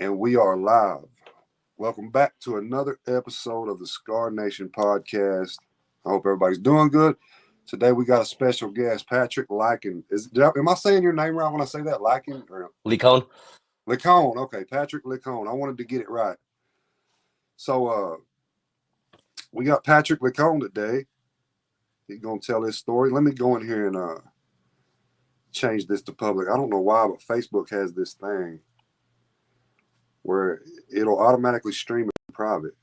And we are live. Welcome back to another episode of the Scar Nation podcast. I hope everybody's doing good. Today we got a special guest, Patrick Licon. Am I saying your name right when I say that? Licon or licon. Licon? Okay, Patrick Licon. I wanted to get it right. So we got Patrick Licon today. He's gonna tell his story. Let me go in here and change this to public. I don't know why, but Facebook has this thing where it'll automatically stream in private,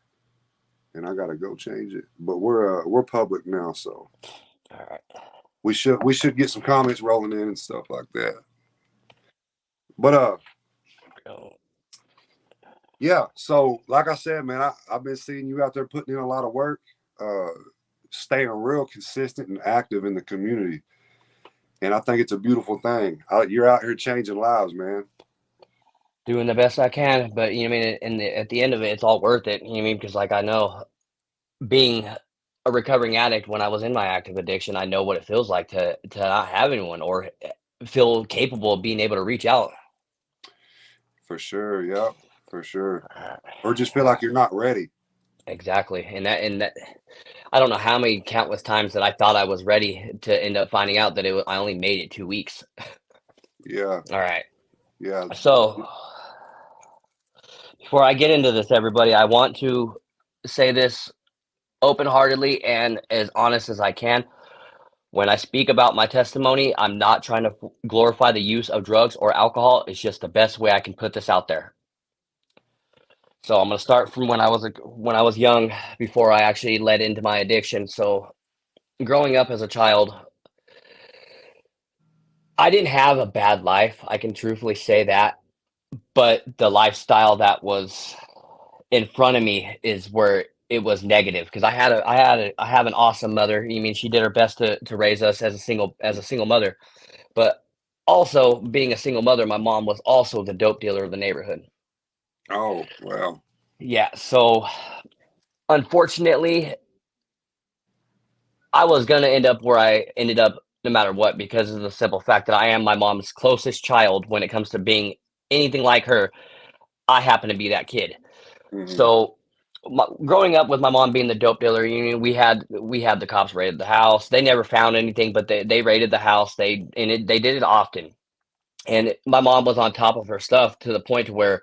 and I gotta go change it. But we're public now, so All right. we should get some comments rolling in and stuff like that. But yeah. So like I said, man, I've been seeing you out there putting in a lot of work, uh, staying real consistent and active in the community, and I think it's a beautiful thing. You're out here changing lives, man. Doing the best I can, but you know what I mean. At the end of it, it's all worth it. You know what I mean? Because like I know, being a recovering addict, when I was in my active addiction, I know what it feels like to not have anyone or feel capable of being able to reach out. For sure, yeah, for sure. Or just feel like you're not ready. Exactly, and that I don't know how many countless times that I thought I was ready to end up finding out that I only made it 2 weeks. Yeah, All right, yeah. so before I get into this, everybody, I want to say this open-heartedly and as honest as I can. When I speak about my testimony, I'm not trying to glorify the use of drugs or alcohol. It's just the best way I can put this out there. So I'm going to start from when I was young, before I actually led into my addiction. So growing up as a child, I didn't have a bad life. I can truthfully say that. But the lifestyle that was in front of me is where it was negative, because I have an awesome mother. You mean she did her best to raise us as a single mother, but also being a single mother, my mom was also the dope dealer of the neighborhood. Oh well. Yeah, so unfortunately, I was gonna end up where I ended up no matter what, because of the simple fact that I am my mom's closest child. When it comes to being anything like her, I happen to be that kid. Hmm. So, growing up with my mom being the dope dealer, you know, we had the cops raided the house. They never found anything, but they raided the house. They did it often, and my mom was on top of her stuff to the point where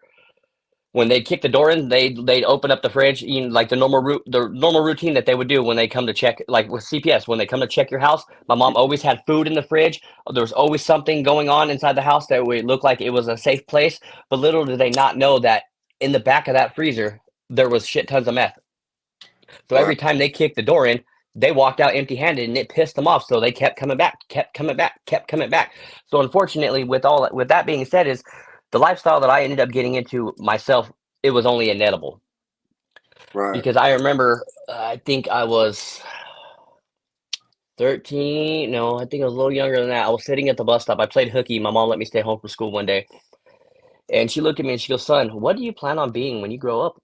when they'd kick the door in, they'd open up the fridge, you know, like the normal routine that they would do when they come to check, like with CPS, when they come to check your house. My mom always had food in the fridge. There was always something going on inside the house that would look like it was a safe place. But little did they not know that in the back of that freezer there was shit tons of meth. So Wow. every time they kicked the door in, they walked out empty-handed, and it pissed them off. So they kept coming back, kept coming back, kept coming back. So unfortunately, with that being said, is the lifestyle that I ended up getting into myself, it was only inedible. Right. Because I remember, I think I was 13. No, I think I was a little younger than that. I was sitting at the bus stop. I played hooky. My mom let me stay home from school one day, and she looked at me and she goes, "Son, what do you plan on being when you grow up?"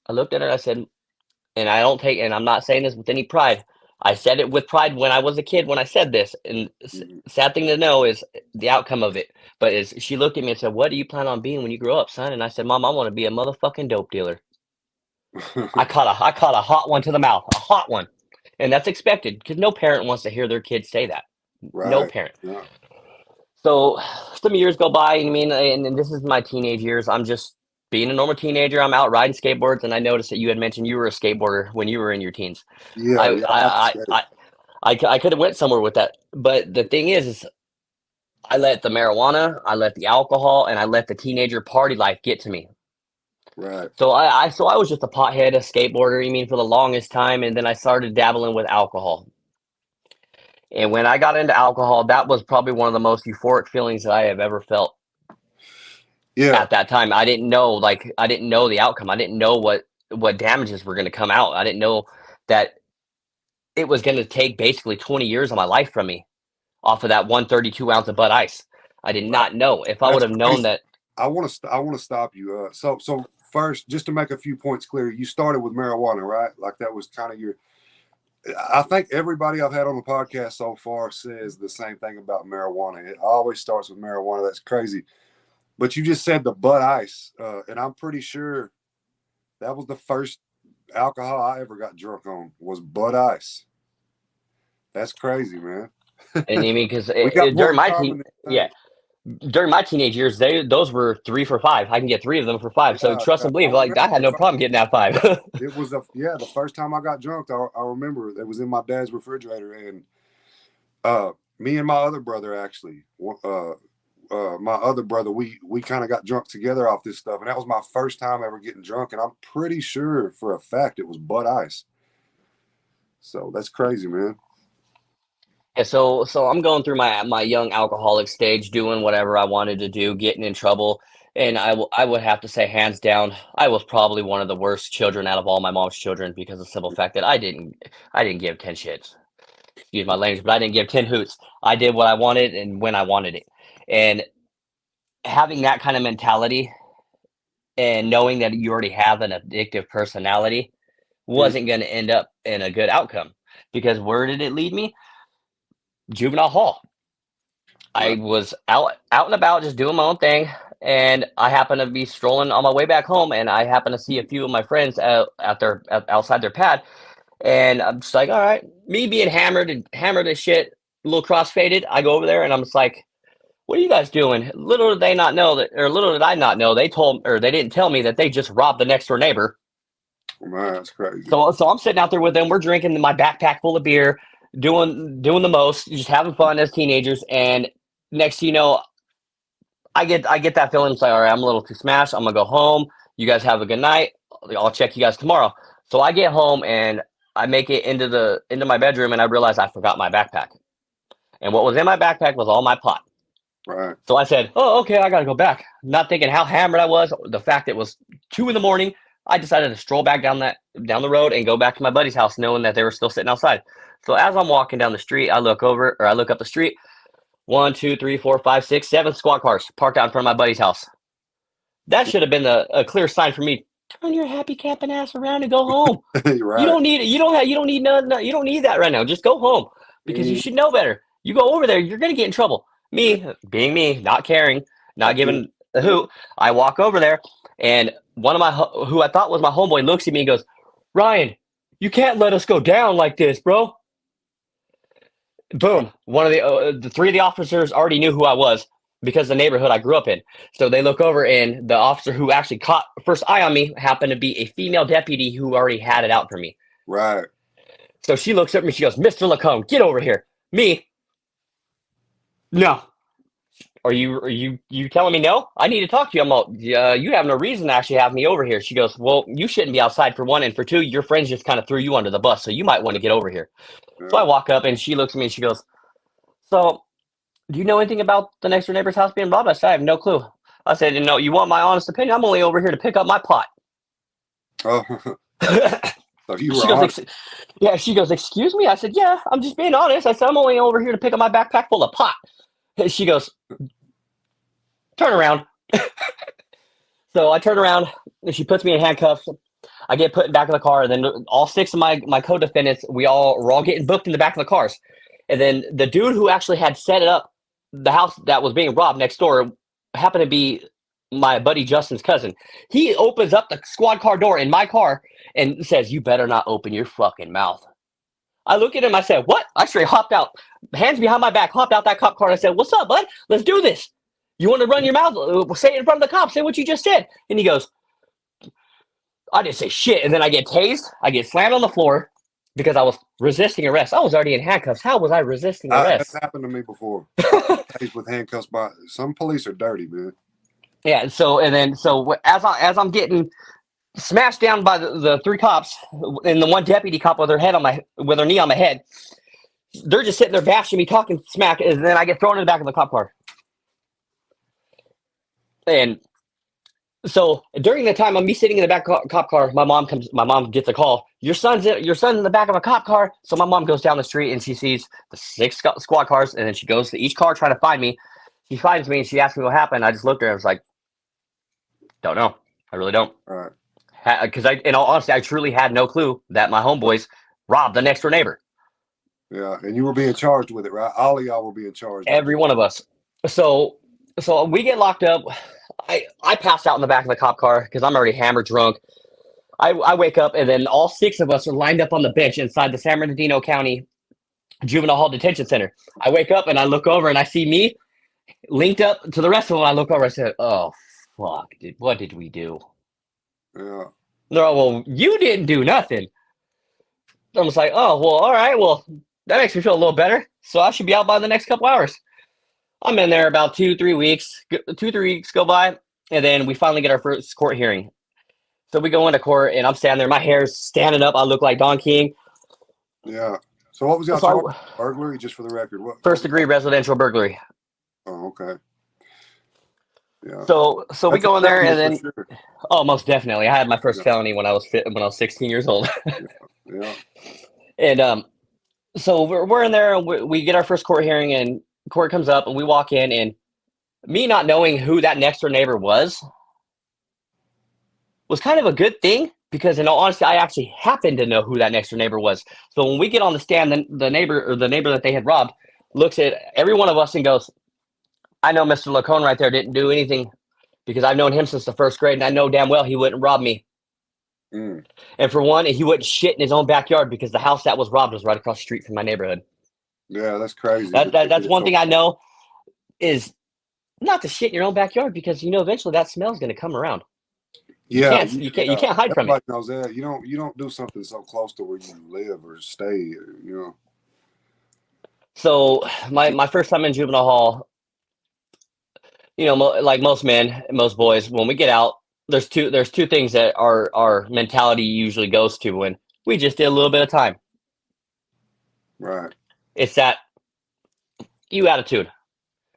I looked at her and I said, and I don't take, and I'm not saying this with any pride. I said it with pride when I was a kid when I said this. And Hmm. sad thing to know is the outcome of it. But is she looked at me and said, "What do you plan on being when you grow up, son?" And I said, "Mom, I want to be a motherfucking dope dealer." I caught a hot one to the mouth, a hot one, and that's expected because no parent wants to hear their kids say that. No Right. parent. Yeah. So some years go by, and I mean, and this is my teenage years. I'm just being a normal teenager. I'm out riding skateboards, and I noticed that you had mentioned you were a skateboarder when you were in your teens. Yeah. I Yeah. I I understand. I I could have went somewhere with that, but the thing is I let the marijuana, I let the alcohol, and I let the teenager party life get to me. Right. So I was just a pothead, a skateboarder. You mean for the longest time, and then I started dabbling with alcohol. And when I got into alcohol, that was probably one of the most euphoric feelings that I have ever felt. Yeah. At that time, I didn't know the outcome. I didn't know what damages were going to come out. I didn't know that it was going to take basically 20 years of my life from me off of that 132 ounce of Bud Ice. I did Wow. not know. If I would That's have known crazy. that, I want to stop you. So first, just to make a few points clear, you started with marijuana, right? Like that was kind of your. I think everybody I've had on the podcast so far says the same thing about marijuana. It always starts with marijuana. That's crazy. But you just said the Bud Ice, and I'm pretty sure that was the first alcohol I ever got drunk on was Bud Ice. That's crazy, man. And I mean, because We got more during in my common than you yeah, think. during my teenage years, those were 3 for $5. I can get 3 of them for 5. So Yeah, trust yeah. and I believe, like I remember had the no first, problem getting that 5. it was the first time I got drunk. I remember it was in my dad's refrigerator, and me and my other brother actually, my other brother, we kind of got drunk together off this stuff, and that was my first time ever getting drunk, and I'm pretty sure for a fact it was Bud Ice. So that's crazy, man. Yeah, so I'm going through my young alcoholic stage, doing whatever I wanted to do, getting in trouble, and I would have to say, hands down, I was probably one of the worst children out of all my mom's children because of the simple fact that I didn't give 10 shits. Excuse my language, but I didn't give 10 hoots. I did what I wanted and when I wanted it. And having that kind of mentality and knowing that you already have an addictive personality Mm, wasn't going to end up in a good outcome because where did it lead me? Juvenile hall. I right, was out and about just doing my own thing, and I happened to be strolling on my way back home, and I happened to see a few of my friends outside their pad, and I'm just like, all right, me being hammered as shit, a little cross-faded, I go over there and I'm just like, what are you guys doing? Little did they not know that, or little did I not know, they didn't tell me that they just robbed the next door neighbor. man, that's crazy. So I'm sitting out there with them. We're drinking my backpack full of beer, doing the most, just having fun as teenagers. And next thing you know, I get that feeling. It's like, all right, I'm a little too smashed. I'm gonna go home. You guys have a good night. I'll check you guys tomorrow. So I get home and I make it into my bedroom and I realize I forgot my backpack. And what was in my backpack was all my pot. Right, So I said, "Oh, okay, I gotta go back." Not thinking how hammered I was. The fact it was 2 in the morning, I decided to stroll back down the road and go back to my buddy's house, knowing that they were still sitting outside. So as I'm walking down the street, I look up the street. One, two, three, four, five, six, 7 squad cars parked out in front of my buddy's house. That should have been a clear sign for me. Turn your happy camping ass around and go home. you're You right. don't need it. You don't need none. You don't need that right now. Just go home because you Mm, should know better. You go over there, you're gonna get in trouble. yeah, Me, being me, not caring, not that's it. giving a Yeah, hoot. I walk over there, and one of who I thought was my homeboy looks at me and goes, "Ryan, you can't let us go down like this, bro." Boom. One of the 3 of the officers already knew who I was because the neighborhood I grew up in. So they look over, and the officer who actually caught first eye on me happened to be a female deputy who already had it out for me. right. So she looks at me, she goes, "Mr. Lacombe, get over here." Me, no. Are you telling me no? I need to talk to you. I'm all, you have no reason to actually have me over here. She goes, "Well, you shouldn't be outside for one, and for two, your friends just kind of threw you under the bus, so you might want to get over here." So Yeah. I walk up, and she looks at me, and she goes, "So, do you know anything about the next door neighbor's house being robbed?" I said, "I have no clue." I said, "No, you want my honest opinion? I'm only over here to pick up my pot." Oh, so you were She goes, honest. "Yeah." She goes, "Excuse me?" I said, "Yeah, I'm just being honest." I said, "I'm only over here to pick up my backpack full of pot." She goes, "Turn around." So I turn around, and she puts me in handcuffs. I get put in the back of the car, and then all 6 of my co-defendants, we're all getting booked in the back of the cars. And then the dude who actually had set it up, the house that was being robbed next door, happened to be my buddy Justin's cousin. He opens up the squad car door in my car and says, "You better not open your fucking mouth." I look at him, I said, "What?" I straight hopped out, hands behind my back, hopped out that cop car, and I said, "What's up, bud? Let's do this. You want to run your mouth? Say it in front of the cops. Say what you just said." And he goes, "I didn't say shit." And then I get tased. I get slammed on the floor because I was resisting arrest. I was already in handcuffs. How was I resisting That's arrest? happened to me before. I've been tased with handcuffs by some police are dirty, man. Yeah. So as I'm getting smashed down by the 3 cops and the one deputy cop with her knee on my head, they're just sitting there bashing me, talking smack, and then I get thrown in the back of the cop car. And so during the time of me sitting in the back cop car, my mom gets a call. Your son's in the back of a cop car. So my mom goes down the street and she sees the 6 squad cars, and then she goes to each car trying to find me. She finds me and she asks me what happened. I just looked at her and was like, "Don't know. I really don't." All right. Because in all honesty, I truly had no clue that my homeboys robbed the next door neighbor. Yeah, and you were being charged with it, right? All of y'all were being charged, I Every think. one of us. So So we get locked up. I pass out in the back of the cop car because I'm already hammered drunk. I wake up and then all six of us are lined up on the bench inside the San Bernardino County Juvenile Hall Detention Center. I wake up and I look over and I see me linked up to the rest of them. I look over. I said, "Oh, fuck, dude, what did we do?" Yeah. No, well, you didn't do nothing. I was like, "Oh, well, all right. Well, that makes me feel a little better. So I should be out by the next couple hours." I'm in there about 2-3 weeks. 2-3 weeks go by, and then we finally get our first court hearing. So we go into court, and I'm standing there. My hair's standing up. I look like Don King. Yeah. So what was y'all So talking? Burglary, just for the record. What? first degree residential burglary. Oh, okay. Yeah. So we That's go in there, and felony then for sure. oh, most definitely, I had my first Yeah. felony when I was 16 years old. Yeah. And so we're in there, and we get our first court hearing, and court comes up, and we walk in, and me not knowing who that next door neighbor was kind of a good thing because, in all honesty, I actually happened to know who that next door neighbor was. So when we get on the stand, the neighbor that they had robbed looks at every one of us and goes, "I know Mr. Lacone right there didn't do anything because I've known him since the first grade, and I know damn well he wouldn't rob me. Mm. And for one, he wouldn't shit in his own backyard because the house that was robbed was right across the street from my neighborhood." Yeah, that's crazy. That's one thing I know is not to shit in your own backyard because eventually that smell's going to come around. Yeah, you can't hide from it. Everybody knows that. You don't do something so close to where you live or stay. So my first time in juvenile hall, like most men, most boys, when we get out, there's two things that our mentality usually goes to when we just did a little bit of time. Right. It's that you attitude.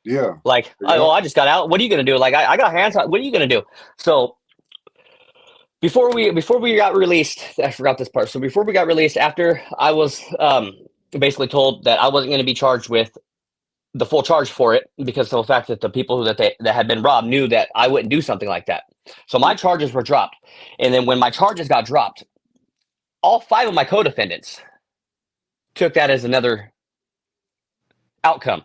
Yeah. Like, I just got out. What are you gonna do? Like, I got hands. What are you gonna do? So before we got released, I forgot this part. So before we got released, after I was basically told that I wasn't going to be charged with the full charge for it because of the fact that the people that had been robbed knew that I wouldn't do something like that. So my charges were dropped, and then when my charges got dropped, all 5 of my co-defendants took that as another outcome.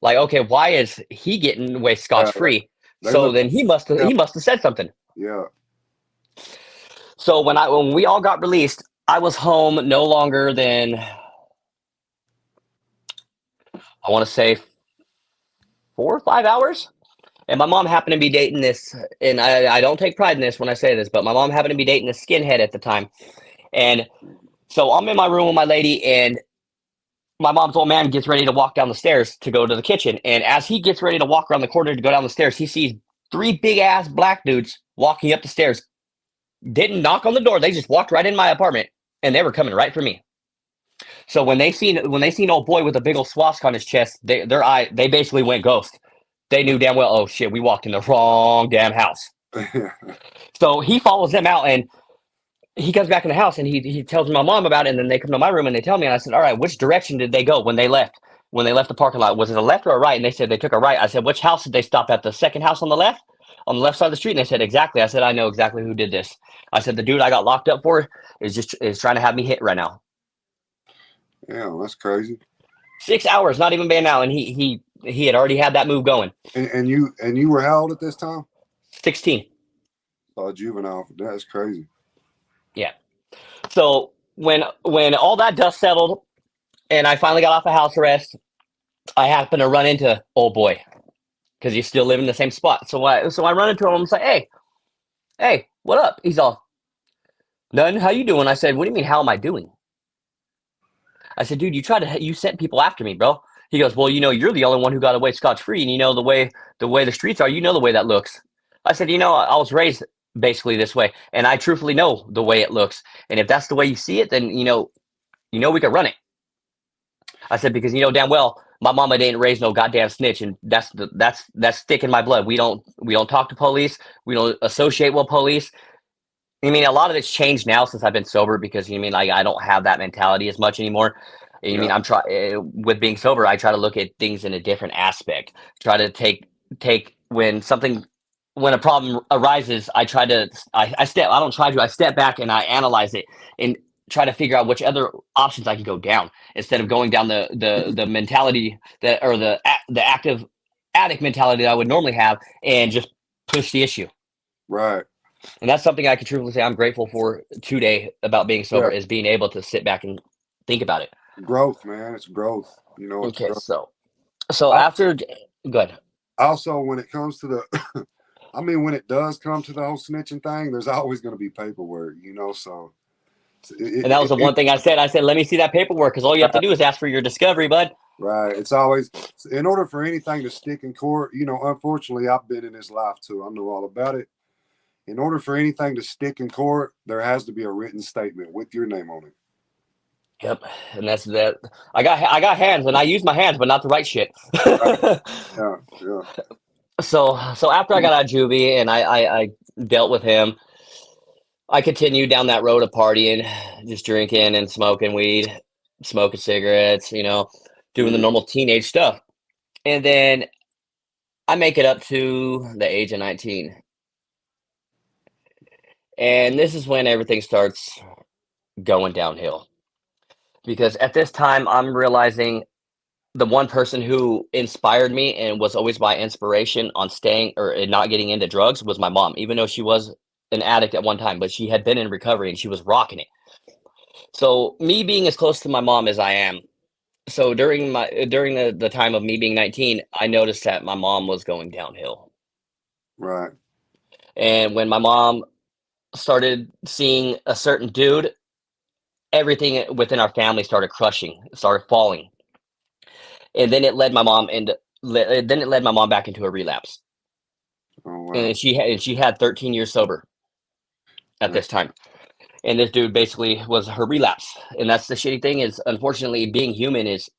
Like, okay, why is he getting away scotch-free? So then he must have said something. Yeah. So when we all got released, I was home no longer than, I want to say, 4 or 5 hours. And my mom happened to be dating this, and I don't take pride in this when I say this, but my mom happened to be dating a skinhead at the time. And so I'm in my room with my lady, and my mom's old man gets ready to walk down the stairs to go to the kitchen. And as he gets ready to walk around the corner to go down the stairs, he sees 3 big-ass black dudes walking up the stairs. Didn't knock on the door. They just walked right in my apartment, and they were coming right for me. So when they seen old boy with a big old swastika on his chest, they basically went ghost. They knew damn well, oh shit, we walked in the wrong damn house. So he follows them out, and he comes back in the house, and he tells my mom about it, and then they come to my room and they tell me, and I said, all right, which direction did they go when they left? When they left the parking lot, was it a left or a right? And they said they took a right. I said, which house did they stop at? The second house on the left side of the street? And they said, exactly. I said, I know exactly who did this. I said, the dude I got locked up for is trying to have me hit right now. Yeah, that's crazy. 6 hours, not even been out, and he had already had that move going. And you were how old at this time? 16. A juvenile. That's crazy. Yeah. So when all that dust settled, and I finally got off of house arrest, I happened to run into old boy because he's still living in the same spot. So I run into him and say, hey, what up? He's all, nothing. How you doing? I said, what do you mean? How am I doing? I said, dude, you sent people after me, bro. He goes, well, you're the only one who got away scotch-free, and the way the streets are, the way that looks. I said, I was raised basically this way, and I truthfully know the way it looks. And if that's the way you see it, then we could run it. I said, because damn well my mama didn't raise no goddamn snitch, and that's thick in my blood. We don't talk to police. We don't associate with police. I mean, a lot of it's changed now since I've been sober because I don't have that mentality as much anymore. I'm with being sober, I try to look at things in a different aspect. Try to take when a problem arises, I step back and I analyze it and try to figure out which other options I can go down instead of going down the mentality that or the addict mentality that I would normally have and just push the issue. Right. And that's something I can truthfully say I'm grateful for today about being sober Yeah. is being able to sit back and think about it. Growth, man. It's growth. You know, it's Okay, growth. so Al- after good. Also, when it comes to the, I mean, when it does come to the whole snitching thing, there's always going to be paperwork, you know. So And that was the one thing I said. I said, let me see that paperwork because all you have to do is ask for your discovery, bud. right. It's always, in order for anything to stick in court, you know, unfortunately, I've been in this life too. I know all about it. In order for anything to stick in court, there has to be a written statement with your name on it. Yep, and that's that. I got hands, and I use my hands, but not the right shit. Right. Yeah. Yeah. So after I got out of juvie and I dealt with him, I continued down that road of partying, just drinking and smoking weed, smoking cigarettes, doing the Mhm. normal teenage stuff. And then I make it up to the age of 19. And this is when everything starts going downhill. Because at this time, I'm realizing the one person who inspired me and was always my inspiration on staying or not getting into drugs was my mom, even though she was an addict at one time, but she had been in recovery and she was rocking it. So me being as close to my mom as I am, so during the time of me being 19, I noticed that my mom was going downhill. Right. And when my mom started seeing a certain dude, everything within our family started crushing, started falling. And then it led my mom into then it led my mom back into a relapse. Oh wow. And she had 13 years sober at Yeah. this time. And this dude basically was her relapse. And that's the shitty thing is unfortunately being human is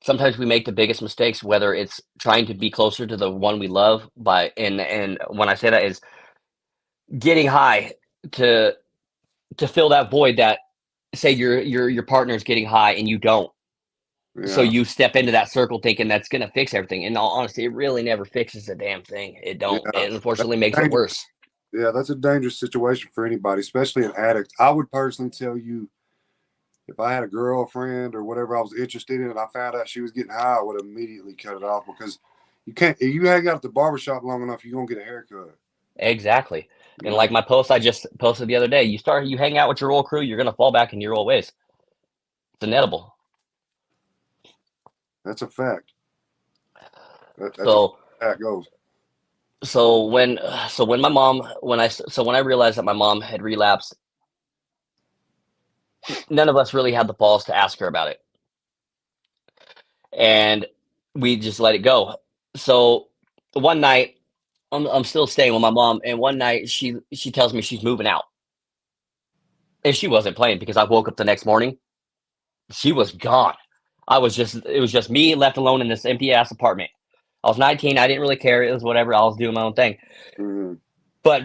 sometimes we make the biggest mistakes, whether it's trying to be closer to the one we love by and when I say that is getting high to to fill that void that say your partner's getting high and you don't. So Yeah. you step into that circle thinking that's gonna fix everything. In all honesty, it really never fixes a damn thing. It Yeah. don't. It That's unfortunately makes it dangerous. worse. Yeah, that's a dangerous situation for anybody, especially an addict. I would personally tell you if I had a girlfriend or whatever I was interested in and I found out she was getting high, I would immediately cut it off because you can't, if you hang out at the barbershop long enough, you're going to get a haircut. Exactly. You And like know, my post I just posted the other day, you hang out with your old crew, you're gonna fall back in your old ways. It's inedible. that's a fact. That's a So fact goes. so when my mom when I realized that my mom had relapsed, none of us really had the balls to ask her about it. And we just let it go. So one night I'm still staying with my mom, and one night she tells me she's moving out. And she wasn't playing because I woke up the next morning, she was gone. It was just me left alone in this empty ass apartment. I was 19, I didn't really care. It was whatever, I was doing my own thing. Hmm. But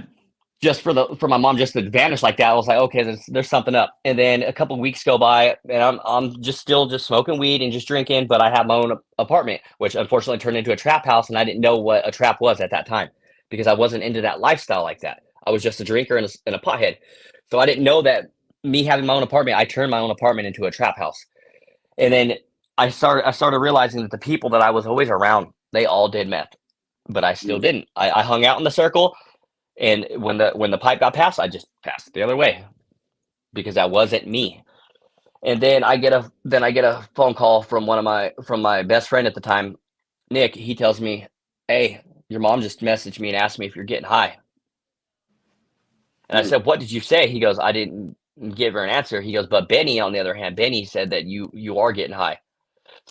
just for my mom just to vanish like that, I was like, okay, there's something up. And then a couple of weeks go by, and I'm just still just smoking weed and just drinking, but I have my own apartment, which unfortunately turned into a trap house, and I didn't know what a trap was at that time because I wasn't into that lifestyle like that. I was just a drinker and a pothead, so I didn't know that me having my own apartment, I turned my own apartment into a trap house. And then I started realizing that the people that I was always around, they all did meth, but I still Hmm. didn't. I hung out in the circle, and when the pipe got passed, I just passed it the other way because that wasn't me. And then I get a phone call from my best friend at the time, Nick. He tells me, "Hey, your mom just messaged me and asked me if you're getting high." And I Hmm. said, "What did you say?" He goes, "I didn't give her an answer." He goes, "But Benny, on the other hand, Benny said that you are getting high."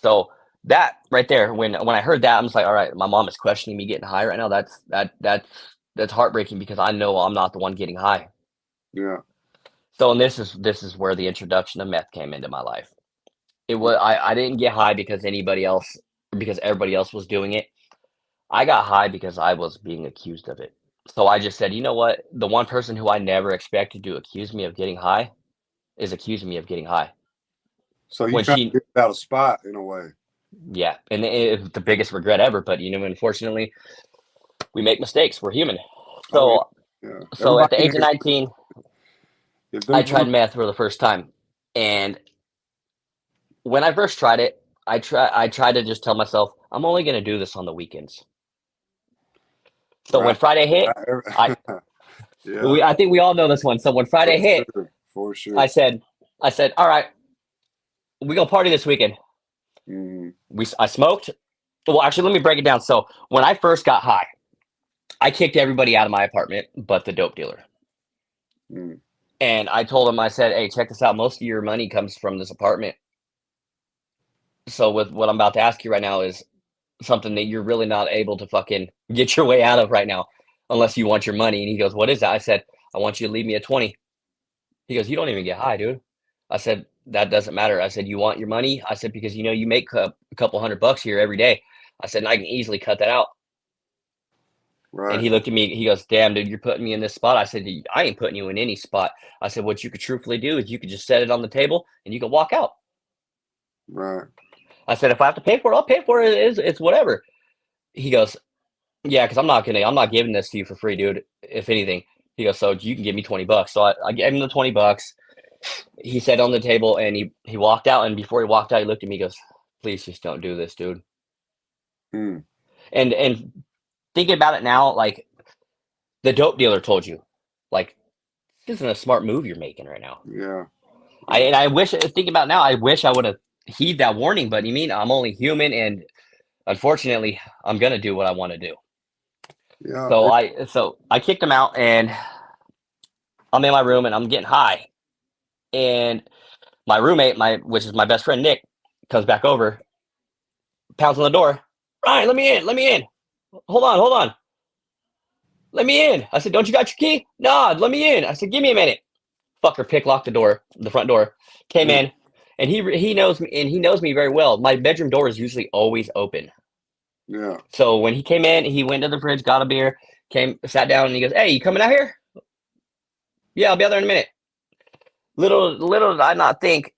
So that right there, when I heard that, I'm just like, all right, my mom is questioning me getting high right now. That's heartbreaking because I know I'm not the one getting high. Yeah. So and this is where the introduction of meth came into my life. It was I didn't get high because anybody else because everybody else was doing it. I got high because I was being accused of it. So I just said, you know what? The one person who I never expected to accuse me of getting high is accusing me of getting high. So you When kind of she get out of spot in a way. Yeah, and it's the biggest regret ever, but unfortunately, we make mistakes. We're human. Oh yeah. So Yeah. so at Everybody the age of ain't, 19, if I there's one, tried meth for the first time. And when I first tried it, I tried to just tell myself, I'm only going to do this on the weekends. So when Right. Friday hit, I Yeah, I think we all know this one. So when for Friday hit, sure. For sure. I said, all right, we gonna party this weekend. Mm, I smoked. Well, actually, let me break it down. So when I first got high, I kicked everybody out of my apartment but the dope dealer. mm, And I told him, I said, hey, check this out. Most of your money comes from this apartment. So with what I'm about to ask you right now is something that you're really not able to fucking get your way out of right now, unless you want your money. And he goes, what is that? I said, I want you to leave me a 20. He goes, you don't even get high, dude. I said, that doesn't matter. I said, you want your money? I said, because you make a couple $100 here every day. I said, and I can easily cut that out. And right. he looked at me. He goes, damn, dude, you're putting me in this spot. I said, I ain't putting you in any spot. I said, what you could truthfully do is you could just set it on the table and you can walk out. Right. I said, if I have to pay for it, I'll pay for it. It's whatever. He goes, yeah, because I'm not giving this to you for free, dude. If anything, he goes, so you can give me $20. So I gave him the $20. He sat on the table and he walked out. And before he walked out, he looked at me. He goes, please just don't do this, dude. Mm, And thinking about it now, like the dope dealer told you, like this isn't a smart move you're making right now. yeah. I wish, thinking about it now, I wish I would have heed that warning. But you mean I'm only human, and unfortunately, I'm gonna do what I want to do. Yeah. So I kicked him out, and I'm in my room, and I'm getting high, and my roommate, which is my best friend Nick, comes back over, pounds on the door. Ryan, let me in. Let me in. Hold on. Let me in. I said, don't you got your key? No, let me in. I said, give me a minute. Fucker pick locked the front door, came Mm, in, and he knows me, and he knows me very well. My bedroom door is usually always open. yeah. So when he came in, he went to the fridge, got a beer, sat down, and he goes, hey, you coming out here? Yeah, I'll be out there in a minute. Little did I not think,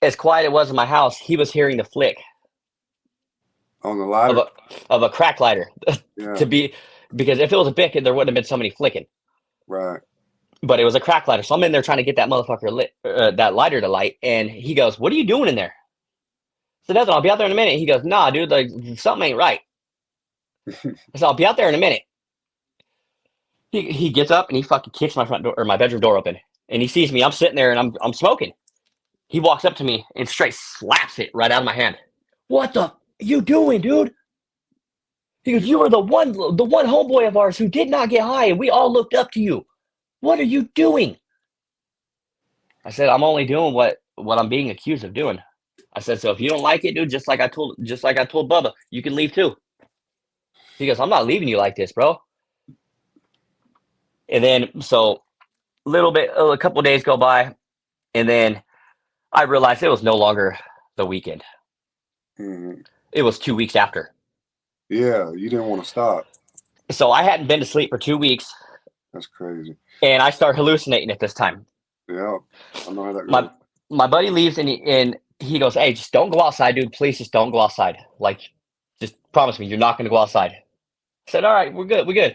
as quiet it was in my house, he was hearing the flick On the of ladder. a crack lighter Yeah. to be, because if it was a Bic, there wouldn't have been so many flicking. Right. But it was a crack lighter, so I'm in there trying to get that motherfucker lit, that lighter to light, and he goes, "What are you doing in there?" So nothing. I'll be out there in a minute. He goes, "Nah, dude, like something ain't right." I said, "I'll be out there in a minute." He gets up and he fucking kicks my front door or my bedroom door open, and he sees me. I'm sitting there and I'm smoking. He walks up to me and straight slaps it right out of my hand. What the you doing, dude? He goes, "You are the one homeboy of ours who did not get high, and we all looked up to you. What are you doing?" I said, "I'm only doing what I'm being accused of doing." I said, "So if you don't like it, dude, just like I told Bubba, you can leave too." He goes, "I'm not leaving you like this, bro." And then so a couple of days go by, and then I realized it was no longer the weekend. Mm, It was 2 weeks after. yeah. You didn't want to stop. So I hadn't been to sleep for 2 weeks, That's crazy. and I start hallucinating at this time. Yeah. I know how that goes. My my buddy leaves, and he goes, "Hey, just don't go outside, dude. Please, just don't go outside. Like, just promise me you're not going to go outside." I said, "All right, we're good. We're good."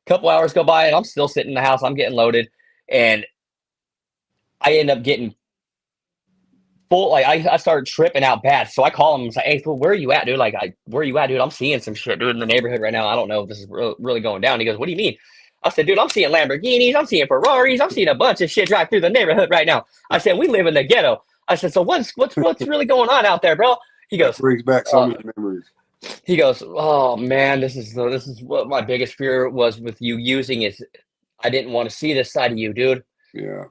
A couple hours go by, and I'm still sitting in the house. I'm getting loaded, and I end up getting full. Like I started tripping out bad. So I call him and say, "Hey, fool, where are you at, dude? Like, where are you at, dude? I'm seeing some shit, dude, in the neighborhood right now. I don't know if this is really going down." He goes, "What do you mean?" I said, "Dude, I'm seeing Lamborghinis. I'm seeing Ferraris. I'm seeing a bunch of shit drive through the neighborhood right now." I said, "We live in the ghetto." I said, "So what's really going on out there, bro?" He That goes, brings back so uh, many memories. "Oh man, this is what my biggest fear was with you using is I didn't want to see this side of you, dude." Yeah.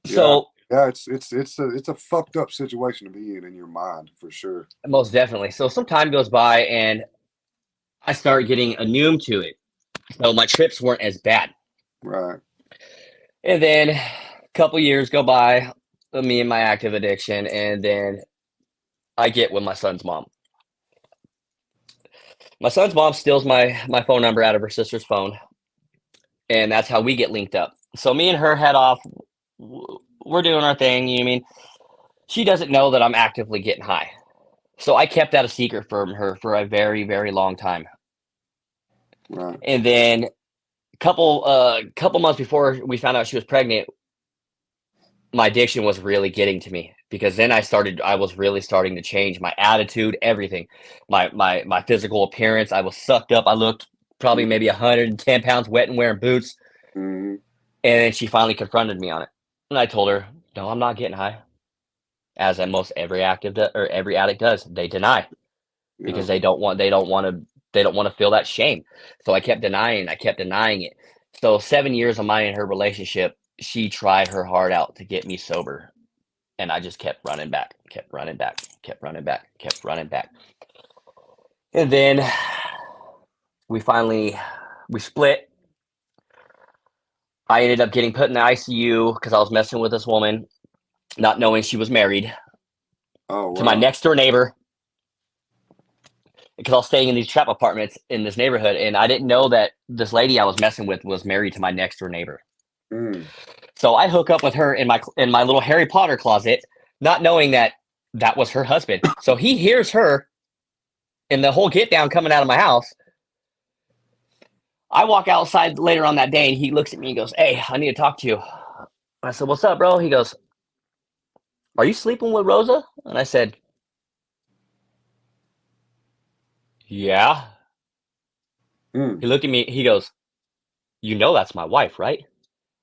Yeah. So Yeah. It's a fucked up situation to be in your mind for sure. most definitely. So some time goes by and I start getting immune to it. So my trips weren't as bad. Right. And then a couple years go by, me and my active addiction, and then I get with my son's mom. My son's mom steals my phone number out of her sister's phone, and that's how we get linked up. So me and her head off. We're doing our thing. You know what I mean? She doesn't know that I'm actively getting high. So I kept that a secret from her for a very, very long time. Right. And then couple months before we found out she was pregnant, my addiction was really getting to me because then I was really starting to change my attitude, everything, my physical appearance. I was sucked up. I looked probably maybe 110 pounds, wet and wearing boots. Mm-hmm. And then she finally confronted me on it. And I told her, no, I'm not getting high. As most every every addict does, they deny Yeah. because they don't want to feel that shame. So I kept denying it. So 7 years of mine and her relationship, she tried her heart out to get me sober. And I just kept running back, kept running back, kept running back, kept running back. And then we split. I ended up getting put in the ICU because I was messing with this woman, not knowing she was married Oh to my wow. next door neighbor. Because I was staying in these trap apartments in this neighborhood, and I didn't know that this lady I was messing with was married to my next door neighbor. Mm. So I hook up with her in my little Harry Potter closet, not knowing that that was her husband. So he hears her in the whole get down coming out of my house. I walk outside later on that day, and he looks at me and goes, "Hey, I need to talk to you." I said, "What's up, bro?" He goes, "Are you sleeping with Rosa?" And I said, "Yeah." Mm. He looked at me. He goes, "You know that's my wife, right?"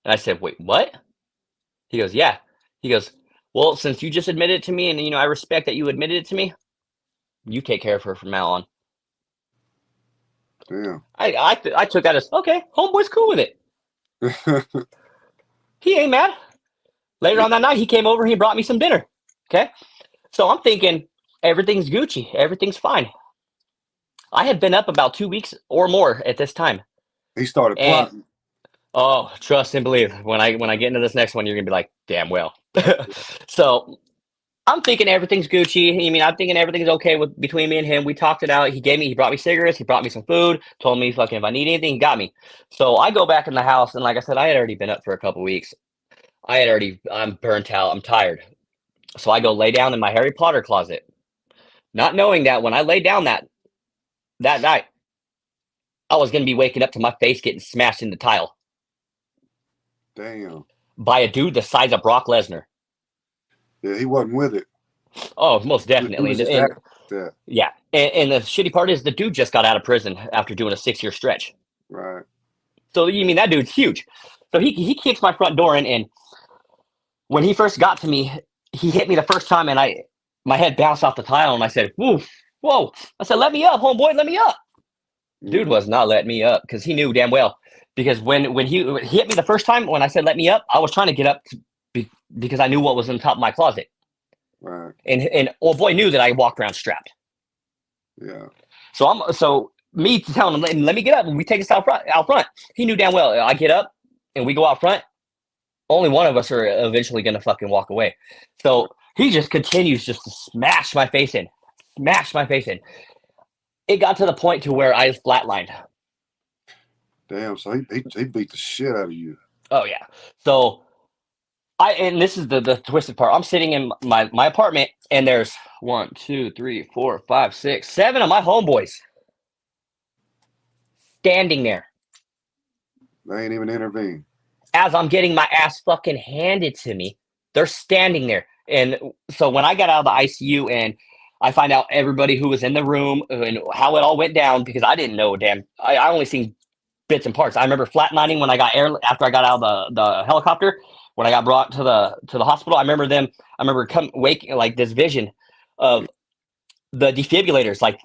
And I said, "Wait, what?" He goes, "Yeah." He goes, "Well, since you just admitted it to me, and I respect that you admitted it to me, you take care of her from now on." Damn. I took that as okay. Homeboy's cool with it. He ain't mad. Later on that night, he came over. He brought me some dinner. Okay, so I'm thinking everything's Gucci, everything's fine. I had been up about 2 weeks or more at this time, He started and plotting. oh, trust and believe. When I get into this next one, you're gonna be like, damn well. So I'm thinking everything's Gucci. I'm thinking everything's okay with between me and him. We talked it out. He brought me cigarettes. He brought me some food. Told me fucking if I need anything, he got me. So I go back in the house, and like I said, I had already been up for a couple weeks. I'm burnt out. I'm tired. So I go lay down in my Harry Potter closet, not knowing that when I lay down that night, I was gonna be waking up to my face getting smashed in the tile Damn. by a dude the size of Brock Lesnar. Yeah, he wasn't with it. Oh, most He definitely. was And, just and acting like that. yeah, and the shitty part is the dude just got out of prison after doing a 6 year stretch. Right. So that dude's huge. So he kicks my front door in, and when he first got to me, he hit me the first time, and my head bounced off the tile, and I said, "Whoa, whoa!" I said, "Let me up, homeboy, let me up." Dude Mm. was not letting me up because he knew damn well. Because when he hit me the first time, when I said "let me up," I was trying to get up because I knew what was in the top of my closet, Right. and old boy knew that I walked around strapped. Yeah. So me telling him, let me get up, and we take us out front. Out front, he knew damn well. I get up, and we go out front. Only one of us are eventually gonna fucking walk away. So he just continues just to smash my face in, smash my face in. It got to the point to where I flatlined. Damn. So he beat the shit out of you. Oh yeah. So and this is the twisted part. I'm sitting in my apartment, and there's 1, 2, 3, 4, 5, 6, 7 of my homeboys standing there They ain't even intervened. as I'm getting my ass fucking handed to me. They're standing there. And so when I got out of the ICU and I find out everybody who was in the room and how it all went down, because I didn't know, damn, I only seen bits and parts. I remember flatlining when I got after I got out of the helicopter, when I got brought to the hospital. I remember waking like this vision of the defibrillators. Like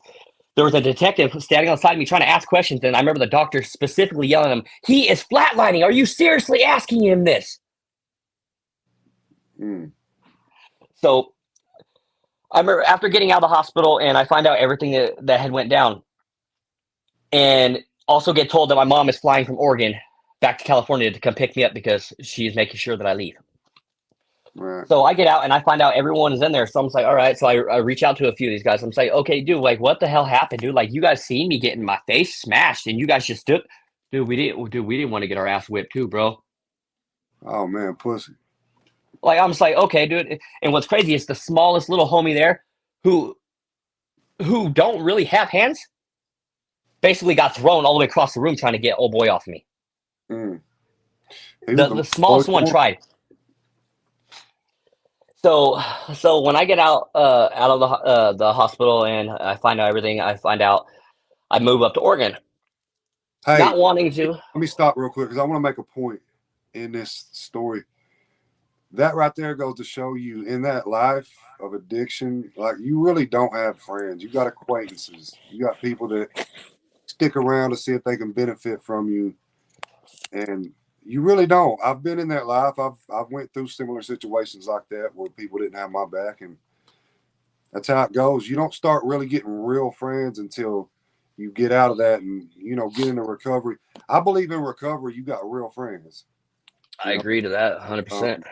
there was a detective standing outside me trying to ask questions, and I remember the doctor specifically yelling at him, "He is flatlining. Are you seriously asking him this?" Mm. So I remember after getting out of the hospital and I find out everything that had went down, and also get told that my mom is flying from Oregon back to California to come pick me up because she's making sure that I leave. Right. So I get out and I find out everyone is in there. So I'm like, all right. So I reach out to a few of these guys. I'm like, okay, dude, like, what the hell happened, dude? Like, you guys seen me getting my face smashed, and you guys just took, dude. We didn't want to get our ass whipped too, bro. Oh man, pussy. Like, I'm just like, okay, dude. And what's crazy is the smallest little homie there, who don't really have hands, basically got thrown all the way across the room trying to get old boy off me. Mm. He was The smallest one tried. So when I get out of the hospital and I find out everything, I find out I move up to Oregon. Hey, not wanting to. let me stop real quick because I want to make a point in this story. That right there goes to show you in that life of addiction, like you really don't have friends. You got acquaintances. You got people that stick around to see if they can benefit from you, and you really don't. I've been in that life. I've went through similar situations like that where people didn't have my back, and that's how it goes. You don't start really getting real friends until you get out of that and get into recovery. I believe in recovery. You got real friends. I You know, agree to that 100%.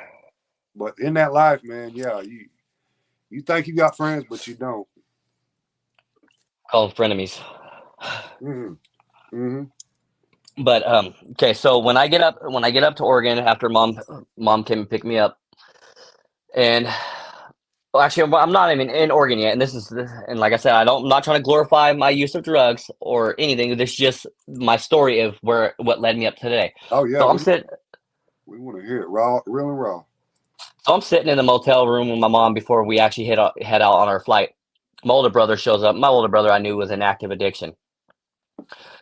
but in that life, man, yeah, you think you got friends, but you don't. Call them frenemies. Mm-hmm. Mm-hmm. But okay, so when I get up to Oregon after mom came and picked me up, and well, actually, I'm not even in Oregon yet, and and like I said, I'm not trying to glorify my use of drugs or anything. This is just my story of what led me up to today. Oh yeah, So I'm sitting, we want to hear it raw, real and raw. so I'm sitting in the motel room with my mom before we actually head out on our flight. My older brother shows up. My older brother I knew was in active addiction.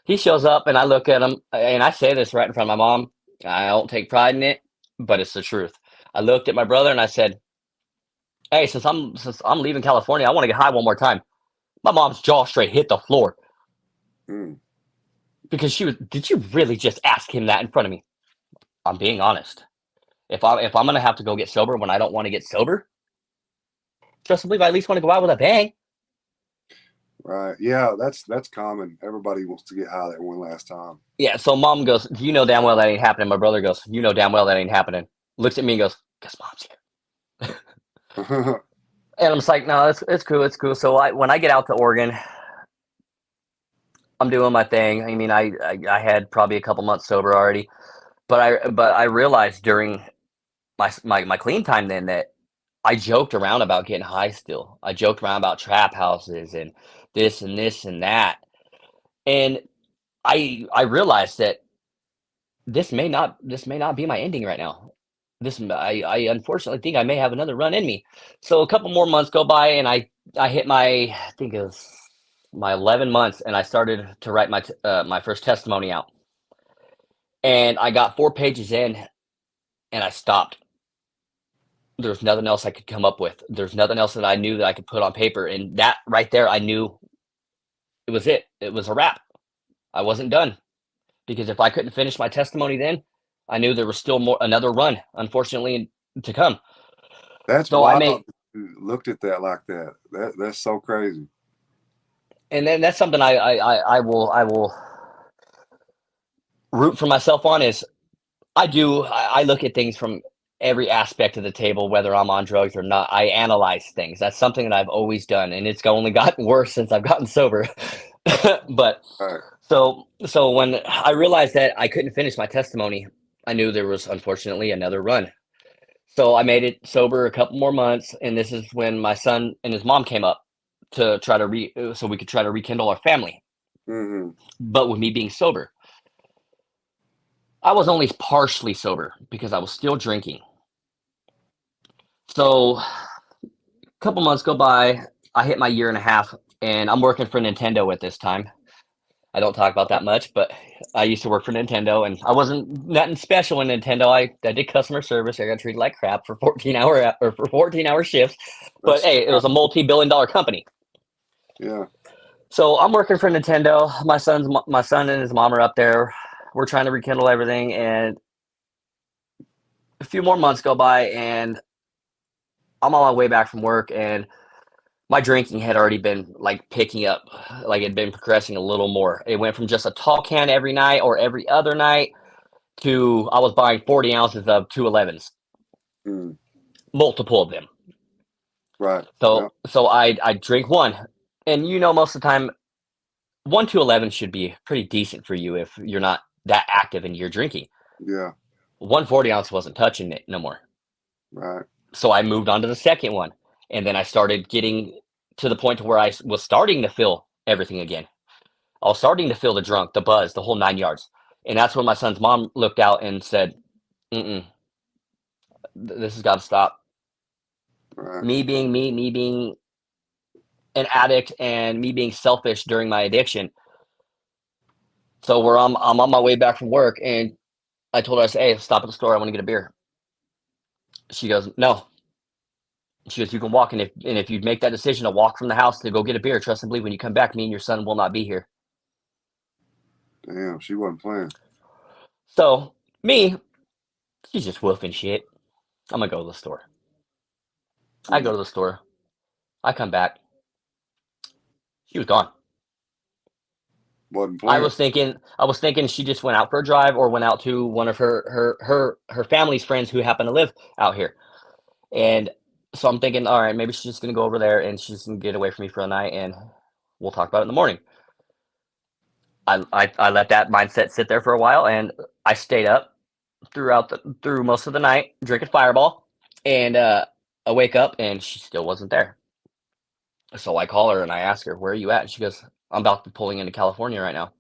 He shows up, and I look at him, and I say this right in front of my mom. I don't take pride in it, but it's the truth. I looked at my brother and I said, "Hey, since I'm leaving California, I want to get high one more time." My mom's jaw straight hit the floor Mm. because she was. Did you really just ask him that in front of me? I'm being honest. If I'm gonna have to go get sober when I don't want to get sober, trust and believe I at least want to go out with a bang. Right. Yeah, that's common. Everybody wants to get high that one last time. Yeah. So mom goes, "You know damn well that ain't happening." My brother goes, "You know damn well that ain't happening." Looks at me and goes, "Guess mom's here." And I'm just like, no, it's cool, it's cool. So when I get out to Oregon, I'm doing my thing. I mean, I had probably a couple months sober already, but I realized during my clean time then that I joked around about getting high still. I joked around about trap houses and this and that, and I realized that this may not be my ending right now. I unfortunately think I may have another run in me. So a couple more months go by, and I hit I think it was my 11 months, and I started to write my first testimony out. And I got 4 pages in, and I stopped. There's nothing else I could come up with. There's nothing else that I knew that I could put on paper, and that right there, I knew it was it. It was a wrap. I wasn't done because if I couldn't finish my testimony, then I knew there was still another run, unfortunately, to come. That's So I wild made that you looked at that like that. That's so crazy. and then that's something I will root for myself on is I look at things from every aspect of the table, whether I'm on drugs or not. I analyze things. That's something that I've always done, and it's only gotten worse since I've gotten sober. But Right. so when I realized that I couldn't finish my testimony, I knew there was unfortunately another run. So I made it sober a couple more months, and this is when my son and his mom came up to try to so we could try to rekindle our family. Mm-hmm. But with me being sober, I was only partially sober because I was still drinking. So a couple months go by, I hit my year and a half, and I'm working for Nintendo at this time. I don't talk about that much, but I used to work for Nintendo, and I wasn't nothing special in Nintendo. I did customer service. I got treated like crap for 14-hour shifts, but That's hey, it was a multi-billion-dollar company. yeah. So I'm working for Nintendo. My son and his mom are up there. We're trying to rekindle everything, and a few more months go by, and I'm on my way back from work, and my drinking had already been like picking up, like it had been progressing a little more. It went from just a tall can every night or every other night to I was buying 40 ounces of 211s, Mm. multiple of them. Right. Yeah. So I drink one, and most of the time, 1 211 should be pretty decent for you if you're not that active in your drinking. Yeah. 140 ounce wasn't touching it no more. Right. So I moved on to the second one, and then I started getting to the point to where I was starting to feel everything again. I was starting to feel the drunk, the buzz, the whole 9 yards. And that's when my son's mom looked out and said, "Mm-mm, this has got to stop." Right. Me being an addict and me being selfish during my addiction, So I'm on my way back from work, and I told her, I said, "Hey, stop at the store. I want to get a beer." She goes, "No." She goes, "You can walk, and if you make that decision to walk from the house to go get a beer, trust and believe when you come back, me and your son will not be here." Damn, she wasn't playing. So me, she's just woofing shit. I'm gonna go to the store. I go Mm, to the store. I come back. She was gone. wasn't I playing. was thinking I was thinking she just went out for a drive or went out to one of her family's friends who happen to live out here. And so I'm thinking, all right, maybe she's just gonna go over there and she's gonna get away from me for the night, and we'll talk about it in the morning. I let that mindset sit there for a while, and I stayed up through most of the night drinking Fireball, and I wake up and she still wasn't there. So I call her and I ask her, "Where are you at?" And she goes, "I'm about to be pulling into California right now."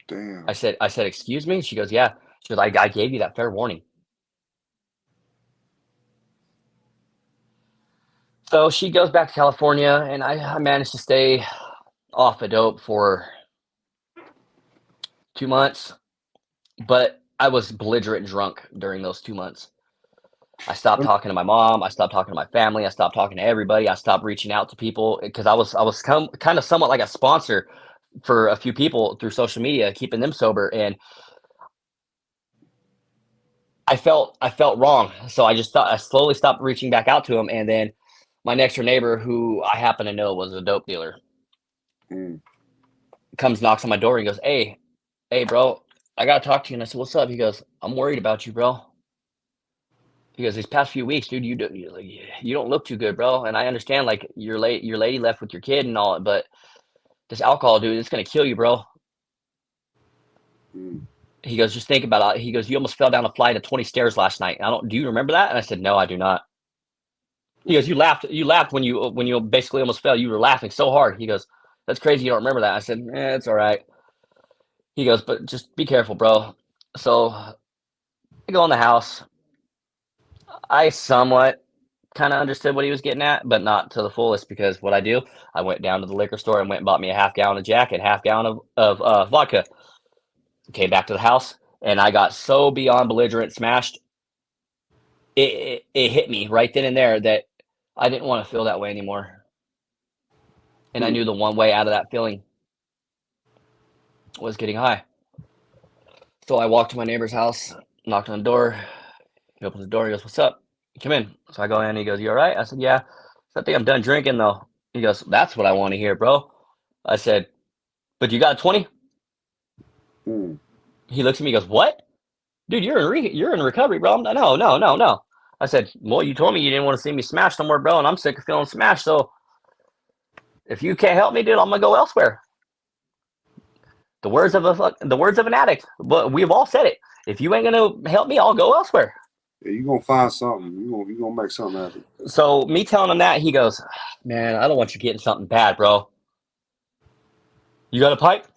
Damn. I said, "Excuse me?" She goes, "Yeah." She goes, I gave you that fair warning." So she goes back to California, and I managed to stay off of dope for 2 months, but I was belligerent drunk during those 2 months. I stopped talking to my mom. I stopped talking to my family. I stopped talking to everybody. I stopped reaching out to people because I was kind of somewhat like a sponsor for a few people through social media, keeping them sober, and I felt wrong. So I just thought I slowly stopped reaching back out to them, and then my next door neighbor, who I happen to know was a dope dealer, Mm, comes knocks on my door and goes, hey, bro, I gotta talk to you." And I said, "What's up?" He goes, "I'm worried about you, bro." He goes, "These past few weeks, dude, you don't look too good, bro. And I understand, like, your lady left with your kid and all, but this alcohol, dude, it's gonna kill you, bro." mm. He goes, "Just think about it." He goes, "You almost fell down a flight of 20 stairs last night. I don't. Do you remember that?" And I said, "No, I do not." He goes, You laughed when you basically almost fell. You were laughing so hard." He goes, "That's crazy. You don't remember that." I said, It's all right." He goes, "But just be careful, bro." So I go in the house. I somewhat kind of understood what he was getting at, but not to the fullest, because what I do, I went down to the liquor store and went and bought me a half gallon of Jack and half gallon of vodka. Came back to the house, and I got so beyond belligerent smashed, it hit me right then and there that I didn't want to feel that way anymore. And I Hmm. knew the one way out of that feeling was getting high. So I walked to my neighbor's house, knocked on the door. He opens the door. He goes, "What's up? Come in." So I go in. He goes, "You all right?" I said, "Yeah." So I think I'm done drinking though. He goes, "That's what I want to hear, bro." I said, "But you got a 20?" Hmm. He looks at me. He goes, "What, dude? You're in recovery, bro." I'm like, "No, no, no, no." I said, "Well, you told me you didn't want to see me smash no more, bro, and I'm sick of feeling smashed. So if you can't help me, dude, I'm gonna go elsewhere." The words of an addict. But we've all said it. If you ain't gonna help me, I'll go elsewhere. Yeah, you gonna find something. You gonna make something happen. So me telling him that, he goes, "Man, I don't want you getting something bad, bro. You got a pipe?"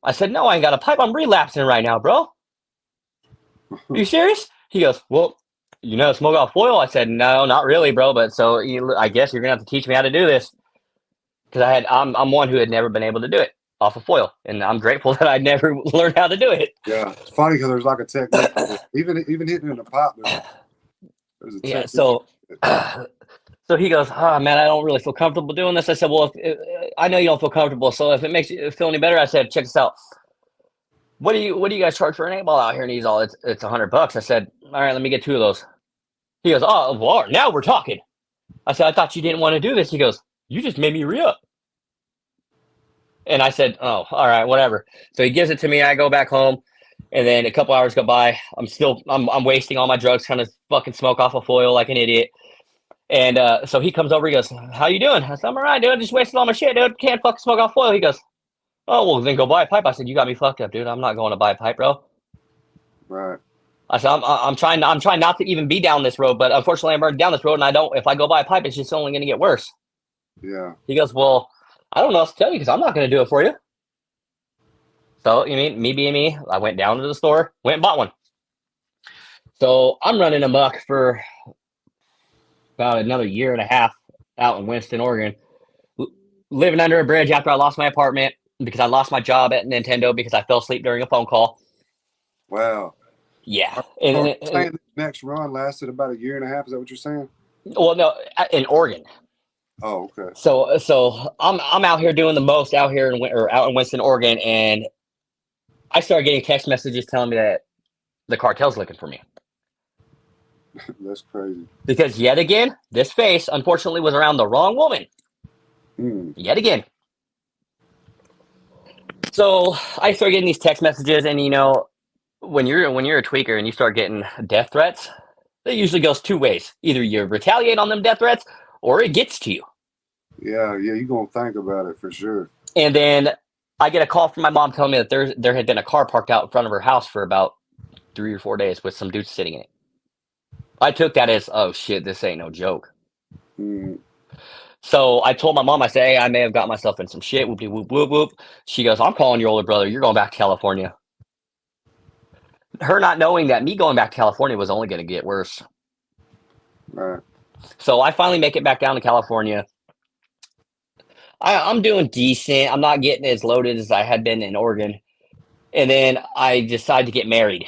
I said, "No, I ain't got a pipe. I'm relapsing right now, bro. Are you serious?" He goes, "Well, you know, smoke off foil." I said, "No, not really, bro. But so I guess you're gonna have to teach me how to do this, because I'm one who had never been able to do it off of foil, and I'm grateful that I never learned how to do it." Yeah, it's funny because there's like a technique. Even hitting in the pot, there's a Yeah. technique. So so he goes, "Oh man, I don't really feel comfortable doing this." I said, "Well, I know you don't feel comfortable, so if it makes you feel any better," I said, "Check this out. What do you guys charge for an 8 ball out here?" And he's all, "It's $100." I said, "All right, let me get 2 of those." He goes, "Oh, well, now we're talking." I said, "I thought you didn't want to do this." He goes, "You just made me re up." And I said, "Oh, all right, whatever." So he gives it to me. I go back home, and then a couple hours go by. I'm wasting all my drugs, trying to fucking smoke off a foil like an idiot. And so he comes over. He goes, "How you doing?" I said, "I'm all right, dude. Just wasting all my shit, dude. Can't fucking smoke off foil." He goes, "Oh, well, then go buy a pipe." I said, "You got me fucked up, dude. I'm not going to buy a pipe, bro." Right. I said, I'm trying not to even be down this road, but unfortunately I'm already down this road, and I don't. If I go buy a pipe, it's just only going to get worse." Yeah. He goes, "Well, I don't know what to tell you, because I'm not going to do it for you." So you mean me being me, I went down to the store, went and bought one. So I'm running amok for about another year and a half out in Winston, Oregon, living under a bridge after I lost my apartment. because I lost my job at Nintendo because I fell asleep during a phone call. Wow. Yeah, Are you saying this next run lasted about a year and a half? Is that what you're saying? well, no, in Oregon. Oh, okay. So I'm out here doing the most out here or out in Winston, Oregon, and I started getting text messages telling me that the cartel's looking for me. That's crazy. Because yet again, this face unfortunately was around the wrong woman. Mm. Yet again. So I started getting these text messages, and when you're a tweaker and you start getting death threats, it usually goes two ways. Either you retaliate on them death threats, or it gets to you. Yeah, you're gonna think about it for sure. And then I get a call from my mom telling me that there had been a car parked out in front of her house for about 3 or 4 days with some dudes sitting in it. I took that as, oh shit, this ain't no joke. Mm. So I told my mom, I said, hey, I may have got myself in some shit. Whoop, whoop, whoop, whoop. She goes, I'm calling your older brother. You're going back to California. Her not knowing that me going back to California was only going to get worse. Right. So I finally make it back down to California. I'm doing decent. I'm not getting as loaded as I had been in Oregon. And then I decide to get married.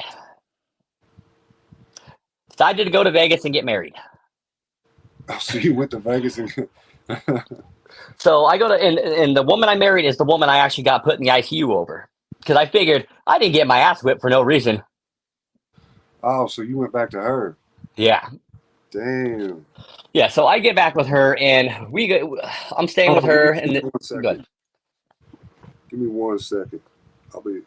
Decided to go to Vegas and get married. Oh, so you went to Vegas and So I go to, and the woman I married is the woman I actually got put in the ICU over. Because I figured I didn't get my ass whipped for no reason. oh, so you went back to her. Yeah. Damn. Yeah, so I get back with her, and I'm staying with Hold on, her, give and me 1 second. good. Give me 1 second. I'll be.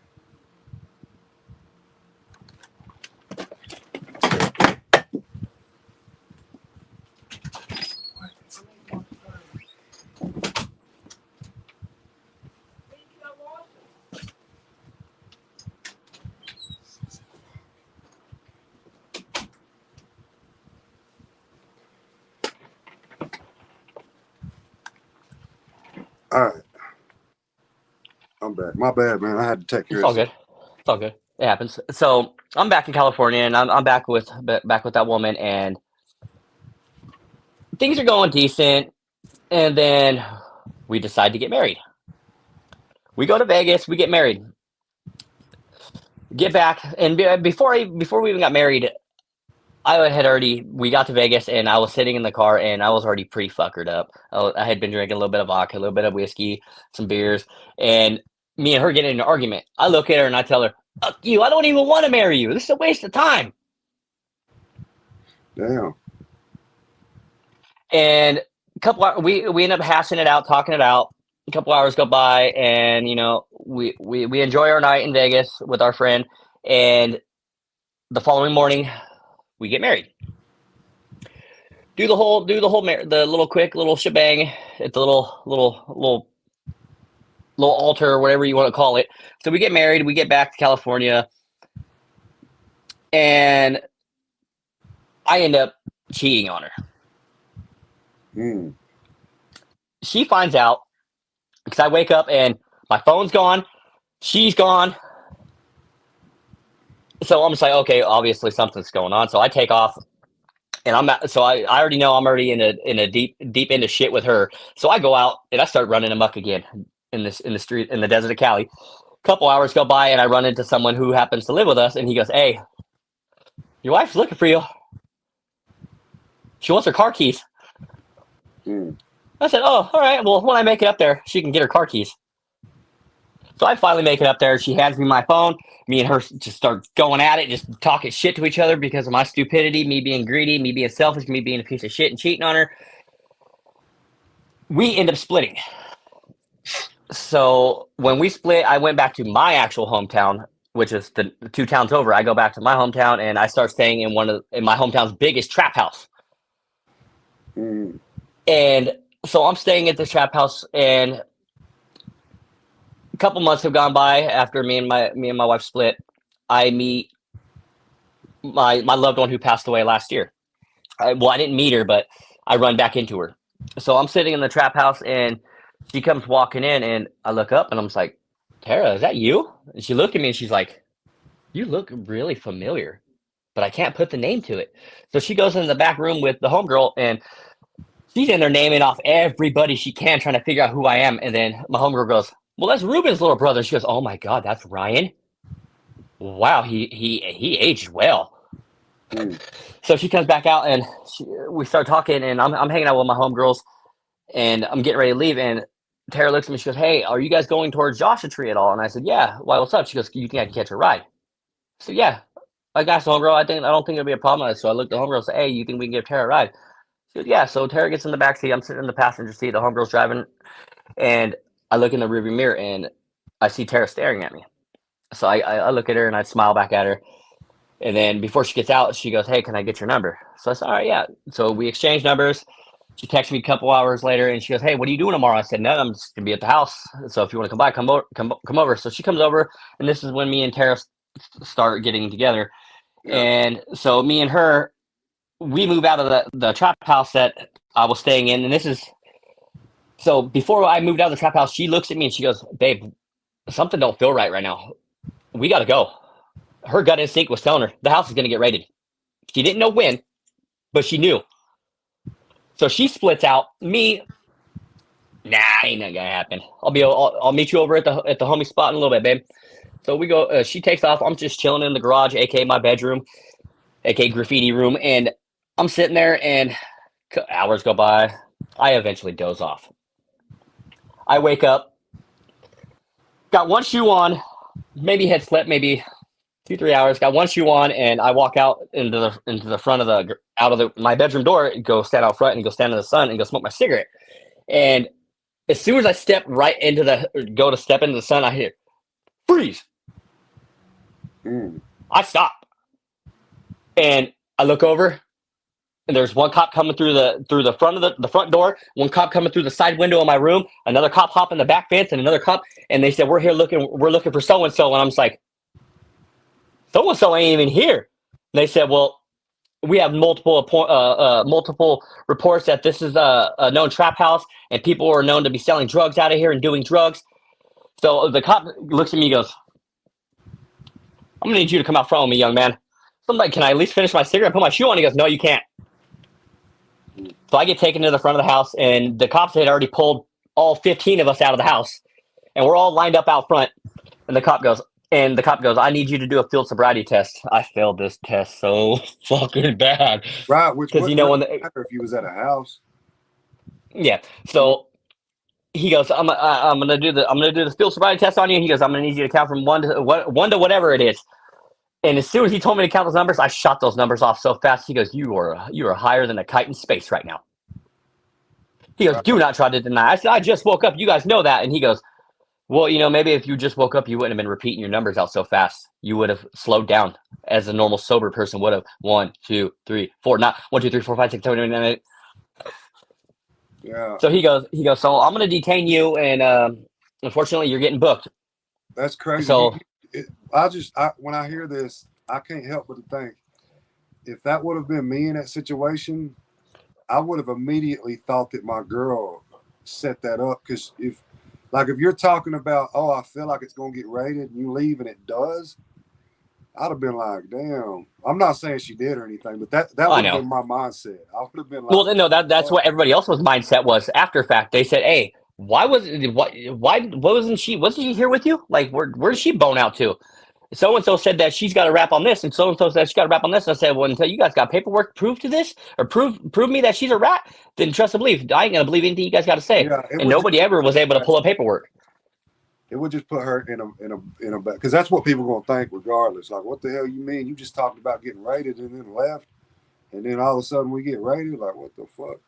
All right. I'm back. My bad, man. I had to take care It's of all something. good. It's all good. It happens. So I'm back in California, and I'm back with that woman, and things are going decent. And then we decide to get married. We go to Vegas. We get married. Get back, and before we even got married, we got to Vegas, and I was sitting in the car, and I was already pretty fuckered up. I had been drinking a little bit of vodka, a little bit of whiskey, some beers, and me and her get in an argument. I look at her and I tell her, "Fuck you! I don't even want to marry you. This is a waste of time." Damn. And we end up hashing it out, talking it out. A couple hours go by, and we enjoy our night in Vegas with our friend, and the following morning we get married. Do the whole the little quick little shebang at the little altar or whatever you want to call it. So we get married, we get back to California, and I end up cheating on her. Mm. She finds out because I wake up and my phone's gone, she's gone. So I'm just like, okay, obviously something's going on. So I take off, and I already know I'm already in a deep into shit with her. So I go out and I start running amok again in the street in the desert of Cali. Couple hours go by, and I run into someone who happens to live with us, and he goes, "Hey, your wife's looking for you. She wants her car keys." Mm. I said, "Oh, all right. Well, when I make it up there, she can get her car keys." So I finally make it up there. She hands me my phone. Me and her just start going at it, just talking shit to each other because of my stupidity, me being greedy, me being selfish, me being a piece of shit and cheating on her. We end up splitting. So when we split, I went back to my actual hometown, which is the 2 towns over. I go back to my hometown, and I start staying in in my hometown's biggest trap house. Mm. And so I'm staying at this trap house, and a couple months have gone by after me and my wife split. I meet my loved one who passed away last year. I didn't meet her, but I run back into her. So I'm sitting in the trap house, and she comes walking in, and I look up, and I'm just like, "Tara, is that you?" And she looked at me, and she's like, "You look really familiar, but I can't put the name to it." So she goes in the back room with the homegirl, and she's in there naming off everybody she can, trying to figure out who I am. And then my homegirl goes, well, that's Ruben's little brother. She goes, oh my God, that's Ryan. Wow, he aged well. Mm. So she comes back out and we start talking, and I'm hanging out with my homegirls, and I'm getting ready to leave, and Tara looks at me. She goes, "Hey, are you guys going towards Joshua Tree at all?" And I said, "Yeah." Why? What's up? She goes, "You think I can catch a ride?" So yeah, I got some homegirl. I don't think it'll be a problem. So I looked at the homegirl and said, "Hey, you think we can give Tara a ride?" She goes, "Yeah." So Tara gets in the back seat. I'm sitting in the passenger seat. The homegirl's driving, and I look in the rearview mirror and I see Tara staring at me. So I look at her and I smile back at her. And then before she gets out, she goes, "Hey, can I get your number?" So I said, "All right, yeah." So we exchange numbers. She texts me a couple hours later, and she goes, "Hey, what are you doing tomorrow?" I said, "No, I'm just gonna be at the house. So if you want to come by, come over." So she comes over, and this is when me and Tara start getting together. Yeah. And so me and her, we move out of the trap house that I was staying in, and this is so before I moved out of the trap house. She looks at me and she goes, "Babe, something don't feel right now. We got to go." Her gut instinct was telling her the house is gonna get raided. She didn't know when, but she knew. So she splits out. Me, nah, ain't not gonna happen. I'll meet you over at the homie spot in a little bit, babe. So we go. She takes off. I'm just chilling in the garage, aka my bedroom, aka graffiti room, and I'm sitting there, and hours go by. I eventually doze off. I wake up, got one shoe on, maybe had slept maybe 2 3 hours. Got one shoe on, and I walk out into the front of the out of my bedroom door, go stand out front, and go stand in the sun, and go smoke my cigarette. And as soon as I step right into go to step into the sun, I hear freeze. Mm. I stop, and I look over, and there's one cop coming through the front of the front door, one cop coming through the side window of my room, another cop hopping the back fence, and another cop. And they said, we're looking for so and so, and I'm just like, so and so ain't even here. And they said, well, we have multiple reports that this is a known trap house, and people are known to be selling drugs out of here and doing drugs. So the cop looks at me and goes, "I'm gonna need you to come out front with me, young man." So I'm like, "Can I at least finish my cigarette and put my shoe on?" He goes, "No, you can't." So I get taken to the front of the house, and the cops had already pulled all 15 of us out of the house, and we're all lined up out front. And the cop goes, "I need you to do a field sobriety test." I failed this test so fucking bad Right, which because wouldn't really matter if you was at a house. yeah. So he goes, I'm gonna do the field sobriety test on you. And he goes, "I'm gonna need you to count from one to whatever it is." And as soon as he told me to count those numbers, I shot those numbers off so fast. He goes, you are higher than a kite in space right now." He goes, Right. "Do not try to deny." I said, "I just woke up. You guys know that." And he goes, "Well, maybe if you just woke up, you wouldn't have been repeating your numbers out so fast. You would have slowed down as a normal sober person would have. 1, 2, 3, 4, not 1, 2, 3, 4, 5, 6, 7, 8, 9, 8. Yeah. So he goes, "So I'm going to detain you, and unfortunately, you're getting booked." That's crazy. So When I hear this, I can't help but to think if that would have been me in that situation, I would have immediately thought that my girl set that up. Because if you're talking about, oh, I feel like it's gonna get raided, and you leave and it does, I'd have been like, damn. I'm not saying she did or anything, but that I would have know. been my mindset. I would have been like, Well, no, that's oh, what everybody else's mindset was after fact. They said, "Hey, why wasn't she here with you? Like, where did she bone out to?" So and so said that she's got a rap on this, and so said she got a rap on this. And I said, "Well, until you guys got paperwork proof to this, or prove me that she's a rat, then trust and believe. I ain't gonna believe anything you guys got to say." yeah, And nobody ever was able to pull up paperwork. it would just put her in a because that's what people are gonna think regardless. Like, what the hell you mean? You just talked about getting raided and then left, and then all of a sudden we get raided. Like, what the fuck?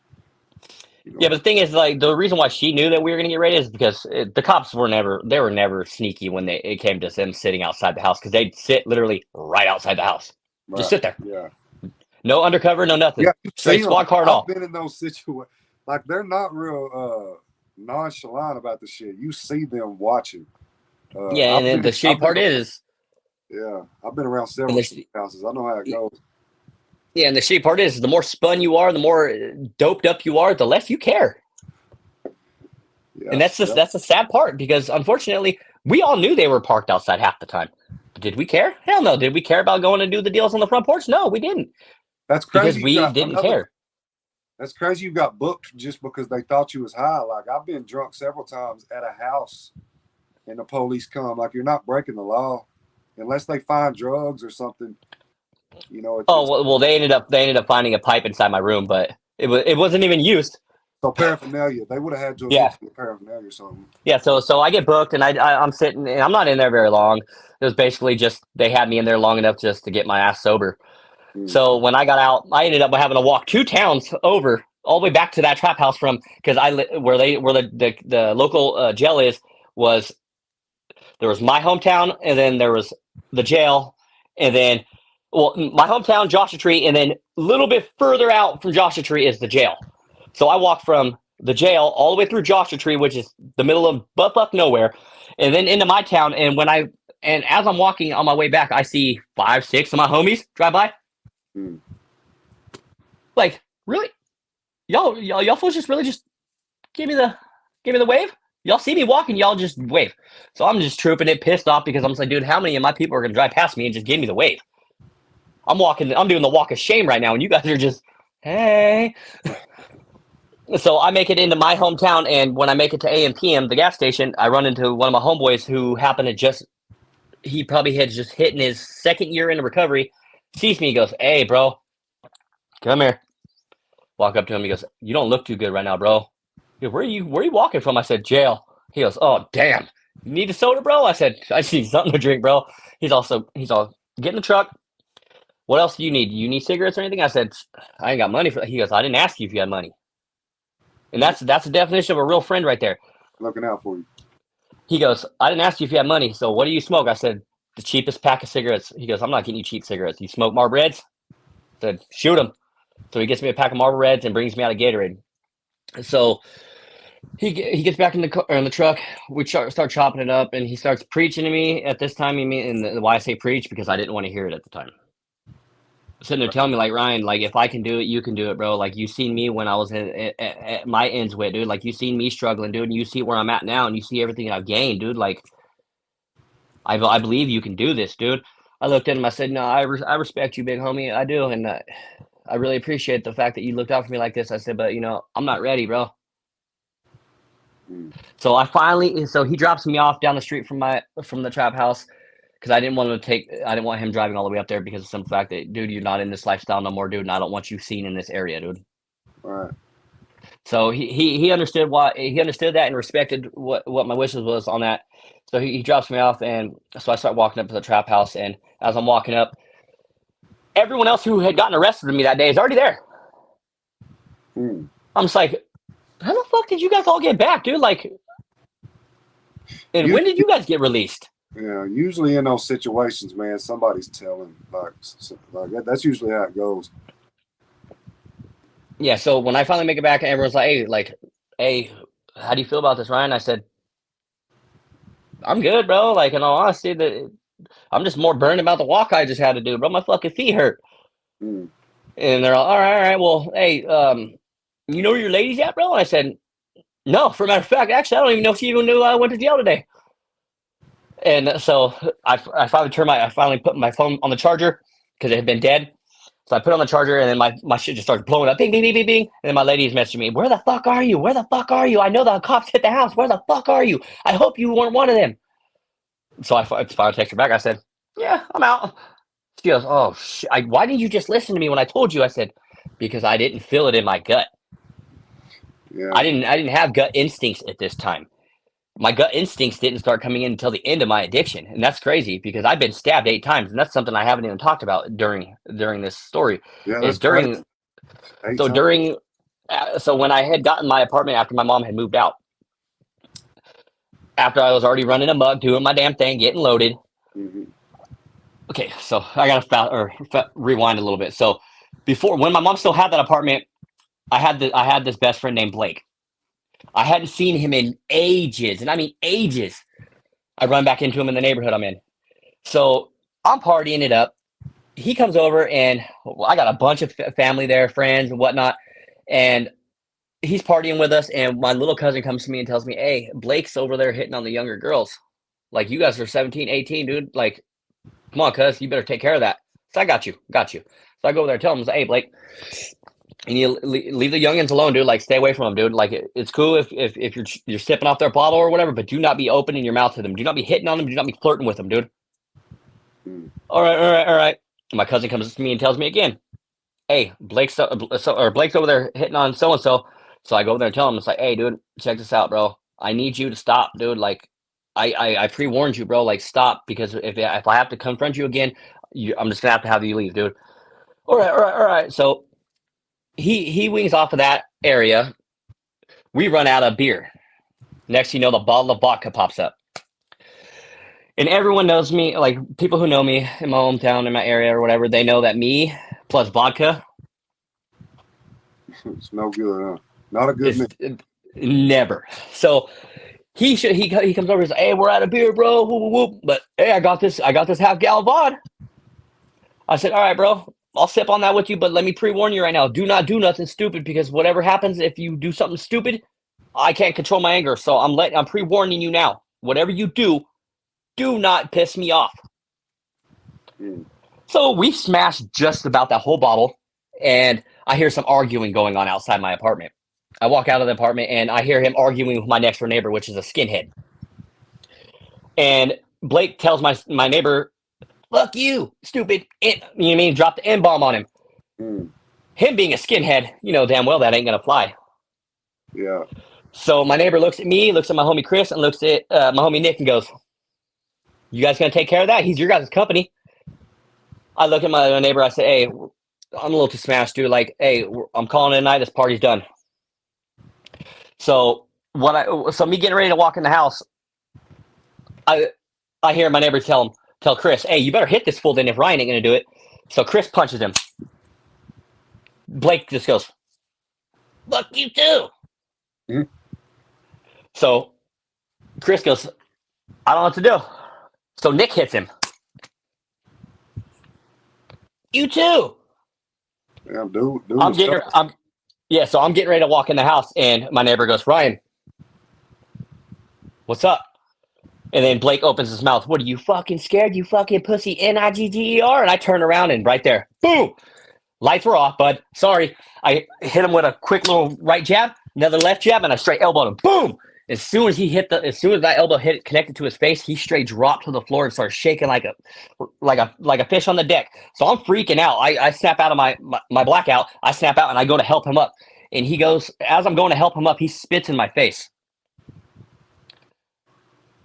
Yeah, but the thing is, like, the reason why she knew that we were going to get raided is because the cops were never sneaky when it came to them sitting outside the house, because they'd sit literally right outside the house, just Right. sit there, Yeah. no undercover, no nothing, Yeah. straight squad car and I've all. been in those situations. Like, they're not real nonchalant about the shit. You see them watching. Yeah, and then the shitty part is, yeah, I've been around and several the, houses. I know how it goes. yeah, and the shitty part is, the more spun you are, the more doped up you are, the less you care. Yeah. And that's the sad part, because unfortunately, we all knew they were parked outside half the time. But did we care? Hell no. Did we care about going to do the deals on the front porch? No, we didn't, That's because crazy. we didn't care. That's crazy. You got booked just because they thought you was high. Like, I've been drunk several times at a house and the police come. Like, you're not breaking the law unless they find drugs or something. You know, it's Oh well, they ended up finding a pipe inside my room, but it wasn't even used. so paraphernalia. They would have had to have Yeah, hit you with paraphernalia or something. yeah. So I get booked, and I'm sitting, and I'm not in there very long. It was basically just they had me in there long enough just to get my ass sober. Mm. So when I got out, I ended up having to walk 2 towns over, all the way back to that trap house from because where the local jail was there was my hometown, and then there was the jail, and then well my hometown Joshua Tree, and then a little bit further out from Joshua Tree is the jail. So I walked from the jail all the way through Joshua Tree, which is the middle of buttfuck nowhere, and then into my town. And as I'm walking on my way back, I see 5, 6 of my homies drive by. Mm. Like, really? Y'all fools just really just give me the wave? Y'all see me walking, y'all just wave. So I'm just trooping it, pissed off because I'm just like, dude, how many of my people are gonna drive past me and just give me the wave? I'm doing the walk of shame right now, and you guys are just, hey. So I make it into my hometown, and when I make it to AM/PM, the gas station, I run into one of my homeboys who happened to he probably had just hit in his second year into recovery, sees me, he goes, hey, bro, come here. Walk up to him, he goes, you don't look too good right now, bro. Goes, where are you walking from? I said, jail. He goes, oh, damn. You need a soda, bro? I said, I just need something to drink, bro. He's all, get in the truck. What else do you need? You need cigarettes or anything? I said, I ain't got money for that. He goes, I didn't ask you if you had money. And that's the definition of a real friend right there. Looking out for you. He goes, I didn't ask you if you had money, so what do you smoke? I said, the cheapest pack of cigarettes. He goes, I'm not getting you cheap cigarettes. You smoke Marlboro Reds? I said, shoot him. So he gets me a pack of Marlboro Reds and brings me out a Gatorade. So he gets back in the truck. We start chopping it up, and he starts preaching to me. At this time, why I say preach, because I didn't want to hear it at the time. Sitting there telling me, like, Ryan, like, if I can do it, you can do it, bro. Like, you seen me when I was at my ends with, dude. Like, you seen me struggling, dude, and you see where I'm at now, and you see everything I've gained, dude. Like, I believe you can do this, dude. I looked at him. I said, no, I respect you, big homie. I do, and I really appreciate the fact that you looked out for me like this. I said, but, I'm not ready, bro. So he drops me off down the street from the trap house, because I didn't want him driving all the way up there because of some fact that, dude, you're not in this lifestyle no more, dude, and I don't want you seen in this area, dude. All right. So he understood that and respected what my wishes was on that. So he drops me off, and so I start walking up to the trap house, and as I'm walking up, everyone else who had gotten arrested with me that day is already there. I'm just like, how the fuck did you guys all get back, dude? Like, and when did you guys get released? Yeah, usually in those situations, man, somebody's telling. Like that's usually how it goes. Yeah, so when I finally make it back, everyone's like, hey, how do you feel about this, Ryan? I said, I'm good, bro. Like, in all honesty, I'm just more burned about the walk I just had to do, bro. My fucking feet hurt. And they're all right, well, hey, you know where your lady's at, bro? And I said, no, for a matter of fact, actually, I don't even know if she even knew I went to jail today. And so I finally put my phone on the charger because it had been dead. So I put it on the charger, and then my shit just started blowing up. Bing, bing, bing, bing, bing. And then my lady's messaging me, where the fuck are you? Where the fuck are you? I know the cops hit the house. Where the fuck are you? I hope you weren't one of them. So I finally texted her back. I said, yeah, I'm out. She goes, oh, shit. Why didn't you just listen to me when I told you? I said, because I didn't feel it in my gut. Yeah. I didn't have gut instincts at this time. My gut instincts didn't start coming in until the end of my addiction. And that's crazy because I've been stabbed 8 times. And that's something I haven't even talked about during this story. Yeah, So when I had gotten my apartment after my mom had moved out, after I was already running amok, doing my damn thing, getting loaded. Okay, so I gotta rewind a little bit. So when my mom still had that apartment, I had this best friend named Blake. I hadn't seen him in ages, and I mean ages. I run back into him in the neighborhood I'm in. So I'm partying it up. He comes over, and I got a bunch of family there, friends and whatnot, and he's partying with us. And my little cousin comes to me and tells me, hey, Blake's over there hitting on the younger girls. Like, you guys are 17, 18, dude. Like, come on, cuz, you better take care of that. So I got you. So I go over there and tell him, hey, Blake, and you leave the youngins alone, dude. Like, stay away from them, dude. Like, it's cool if you're sipping off their bottle or whatever, but do not be opening your mouth to them. Do not be hitting on them. Do not be flirting with them, dude. Mm. All right, all right, all right. My cousin comes to me and tells me again, hey, Blake's over there hitting on so and so. So I go over there and tell him, it's like, hey, dude, check this out, bro. I need you to stop, dude. Like, I pre-warned you, bro. Like, stop, because if I have to confront you again, I'm just gonna have you leave, dude. All right, all right, all right. So he wings off of that area. We run out of beer. Next, you know, the bottle of vodka pops up. And everyone knows me, like people who know me in my hometown, in my area or whatever, they know that me plus vodka It's no good, huh? Not a good is mix. never. So he comes over, he's like, hey, we're out of beer, bro. Whoop, whoop, whoop. But hey, I got this half gallon vod. I said, all right, bro, I'll sip on that with you, but let me pre-warn you right now. Do not do nothing stupid, because whatever happens, if you do something stupid, I can't control my anger. So I'm pre-warning you now. Whatever you do not piss me off. Mm. So we smashed just about that whole bottle, and I hear some arguing going on outside my apartment. I walk out of the apartment, and I hear him arguing with my next door neighbor, which is a skinhead. And Blake tells my neighbor, "Fuck you, stupid!" You know what I mean? Drop the N-bomb on him. Mm. Him being a skinhead, you know damn well that ain't gonna fly. Yeah. So my neighbor looks at me, looks at my homie Chris, and looks at my homie Nick, and goes, "You guys gonna take care of that? He's your guys' company." I look at my neighbor. I say, "Hey, I'm a little too smashed, dude. Like, hey, I'm calling it a night. This party's done." So me getting ready to walk in the house, I hear my neighbor tell Chris, "Hey, you better hit this fool then if Ryan ain't gonna do it." So Chris punches him. Blake just goes, "Fuck you too." Mm. So Chris goes, "I don't know what to do." So Nick hits him. "You too." Yeah, So I'm getting ready to walk in the house, and my neighbor goes, "Ryan, what's up?" And then Blake opens his mouth. "What, are you fucking scared, you fucking pussy, Nigger?" And I turn around, and right there, boom, lights were off, bud. Sorry. I hit him with a quick little right jab, another left jab, and I straight elbowed him. Boom! As soon as that elbow connected to his face, he straight dropped to the floor and started shaking like a fish on the deck. So I'm freaking out. I snap out of my blackout. I snap out and I go to help him up. And he goes, as I'm going to help him up, he spits in my face.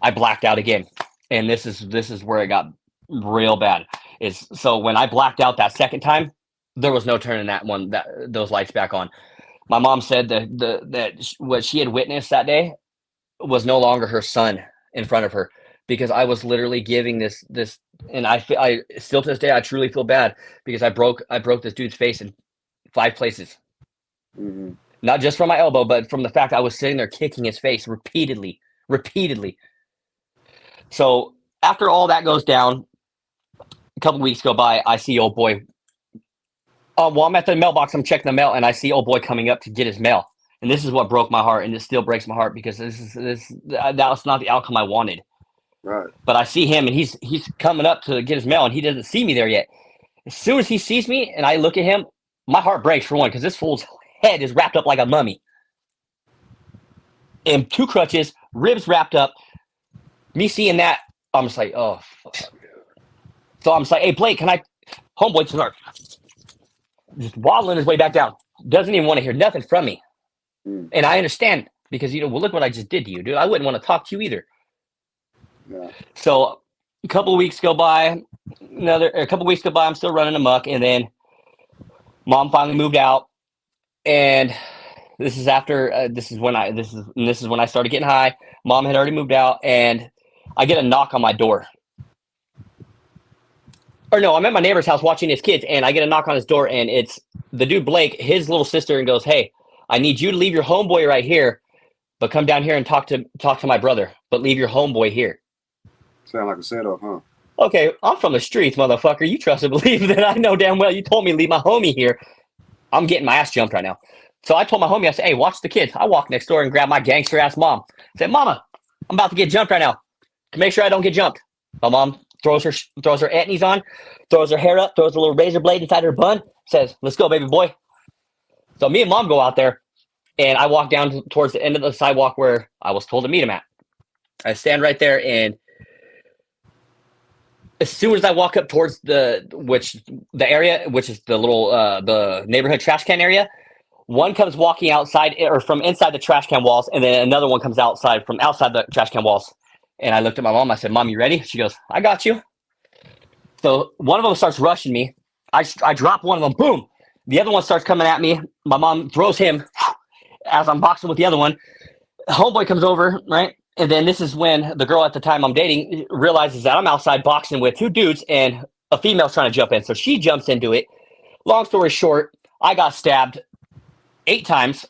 I blacked out again. And this is where it got real bad. So when I blacked out that second time, there was no turning those lights back on. My mom said that what she had witnessed that day was no longer her son in front of her, because I was literally giving this, and I still to this day I truly feel bad, because I broke this dude's face in 5 places. Mm-hmm. Not just from my elbow, but from the fact I was sitting there kicking his face repeatedly. So after all that goes down, a couple weeks go by, I see old boy. While I'm at the mailbox, I'm checking the mail, and I see old boy coming up to get his mail. And this is what broke my heart, and it still breaks my heart, because that was not the outcome I wanted. Right. But I see him, and he's coming up to get his mail, and he doesn't see me there yet. As soon as he sees me, and I look at him, my heart breaks, for one, because this fool's head is wrapped up like a mummy. And 2 crutches, ribs wrapped up. Me seeing that, I'm just like, oh, fuck. So I'm just like, hey, Blake, can I... Homeboy start just waddling his way back down. Doesn't even want to hear nothing from me. Mm. And I understand, because, well, look what I just did to you, dude. I wouldn't want to talk to you either. Yeah. So a couple weeks go by, I'm still running amok, and then Mom finally moved out, and this is after this is when I started getting high. Mom had already moved out, and I get a knock on my door. Or no, I'm at my neighbor's house watching his kids, and I get a knock on his door, and it's the dude Blake, his little sister, and goes, "Hey, I need you to leave your homeboy right here, but come down here and talk to my brother, but leave your homeboy here." Sound like a setup, huh? Okay, I'm from the streets, motherfucker. You trust and believe that I know damn well you told me to leave my homie here. I'm getting my ass jumped right now. So I told my homie, I said, "Hey, watch the kids." I walk next door and grab my gangster ass mom. I said, "Mama, I'm about to get jumped right now. To make sure I don't get jumped." My mom throws her etnies on, throws her hair up, throws a little razor blade inside her bun, says, "Let's go, baby boy." So me and mom go out there, and I walk down towards the end of the sidewalk where I was told to meet him at. I stand right there, and as soon as I walk up towards the area, which is the little the neighborhood trash can area, one comes walking outside or from inside the trash can walls, and then another one comes outside from outside the trash can walls. And I looked at my mom. I said, "Mom, you ready?" She goes, "I got you." So one of them starts rushing me. I drop one of them. Boom. The other one starts coming at me. My mom throws him as I'm boxing with the other one. Homeboy comes over, right? And then this is when the girl at the time I'm dating realizes that I'm outside boxing with two dudes and a female's trying to jump in. So she jumps into it. Long story short, I got stabbed 8 times.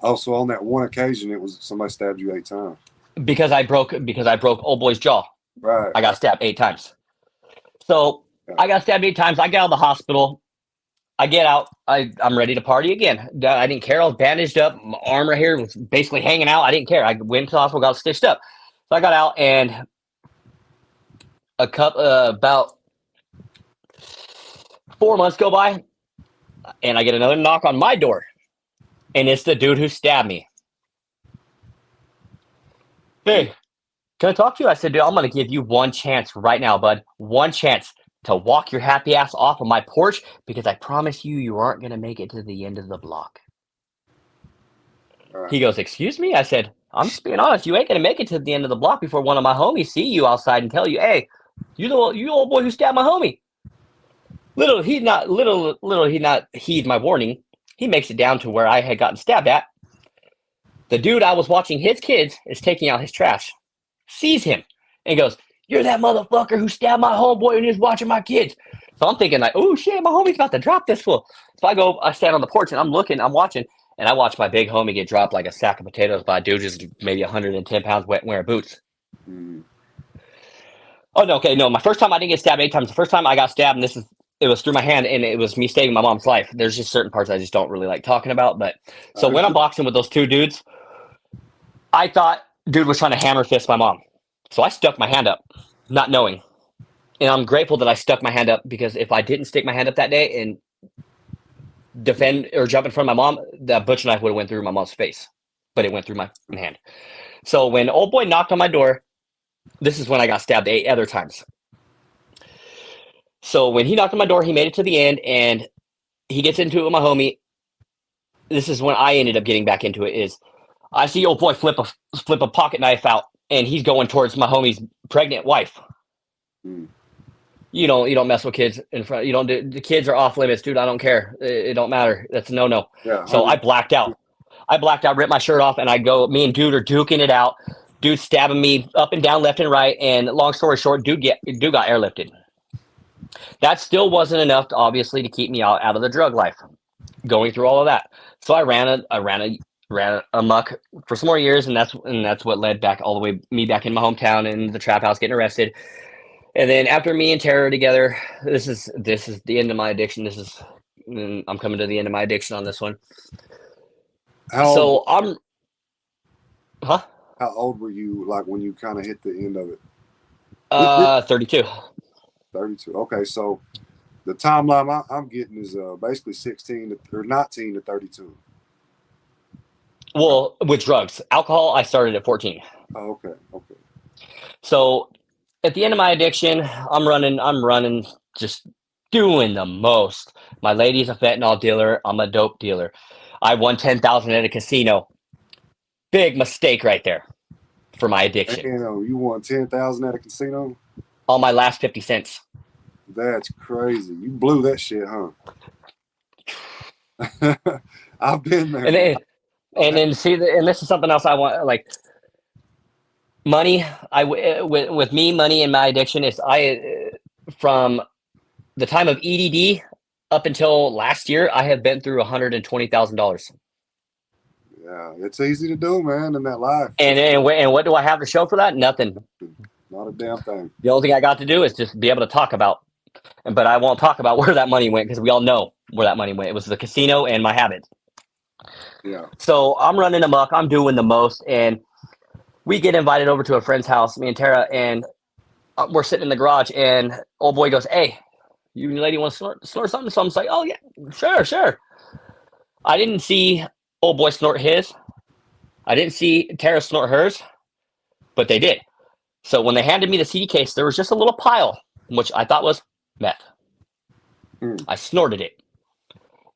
Oh, so on that one occasion, it was somebody stabbed you 8 times. Because I broke old boy's jaw. Right. I got stabbed 8 times. So I got stabbed 8 times. I get out of the hospital. I get out. I'm ready to party again. I didn't care. I was bandaged up. My arm right here was basically hanging out. I didn't care. I went to the hospital, got stitched up. So I got out, and about 4 months go by, and I get another knock on my door, and it's the dude who stabbed me. Hey, can I talk to you? I said, dude, I'm going to give you one chance right now, bud. One chance to walk your happy ass off of my porch, because I promise you aren't going to make it to the end of the block. Right. He goes, excuse me? I said, I'm just being honest. You ain't going to make it to the end of the block before one of my homies see you outside and tell you, hey, you old boy who stabbed my homie. Little he not heed my warning. He makes it down to where I had gotten stabbed at. The dude I was watching his kids is taking out his trash. Sees him and goes, "You're that motherfucker who stabbed my homeboy and is watching my kids." So I'm thinking like, "Oh shit, my homie's about to drop this fool." So I stand on the porch and I'm watching, and I watch my big homie get dropped like a sack of potatoes by a dude just maybe 110 pounds wearing boots. Mm. Oh no, okay, no. My first time I didn't get stabbed 8 times. The first time I got stabbed, and it was through my hand, and it was me saving my mom's life. There's just certain parts I just don't really like talking about. But so when I'm boxing with those 2 dudes, I thought dude was trying to hammer fist my mom. So I stuck my hand up, not knowing. And I'm grateful that I stuck my hand up, because if I didn't stick my hand up that day and defend or jump in front of my mom, that butcher knife would have went through my mom's face. But it went through my hand. So when old boy knocked on my door, this is when I got stabbed 8 other times. So when he knocked on my door, he made it to the end, and he gets into it with my homie. This is when I ended up getting back into it. Is I see old boy flip a pocket knife out, and he's going towards my homie's pregnant wife. Mm. You don't mess with kids in front. You don't do. The kids are off limits, dude. I don't care. It don't matter. That's a no. Yeah, so I blacked out. Ripped my shirt off, and me and dude are duking it out. Dude stabbing me up and down, left and right. And long story short, dude got airlifted. That still wasn't enough, obviously, to keep me out of the drug life. Going through all of that, so I ran amok for some more years, and that's what led back all the way me back in my hometown and the trap house, getting arrested. And then after me and Tara together, this is the end of my addiction. I'm coming to the end of my addiction on this one. How old were you, like, when you kind of hit the end of it? 32. 32. Okay, so the timeline I'm getting is basically 19 to 32. Well, with drugs. Alcohol, I started at 14. Oh, okay. So at the end of my addiction, I'm running, just doing the most. My lady's a fentanyl dealer. I'm a dope dealer. I won $10,000 at a casino. Big mistake right there for my addiction. Damn, you won $10,000 at a casino? On my last 50 cents. That's crazy. You blew that shit, huh? I've been there. And then see, and this is something else I want, like money. With me, money and my addiction is from the time of EDD up until last year, I have been through $120,000. Yeah, it's easy to do, man, in that life. And what do I have to show for that? Nothing. Not a damn thing. The only thing I got to do is just be able to talk about, but I won't talk about where that money went, because we all know where that money went. It was the casino and my habits. Yeah. So I'm running amok. I'm doing the most, and we get invited over to a friend's house, me and Tara, and we're sitting in the garage, and old boy goes, "Hey, You lady want to snort something? So I'm like, oh, yeah, sure. I didn't see old boy snort his. I didn't see Tara snort hers, but they did. So when they handed me the CD case, there was just a little pile, which I thought was meth. I snorted it.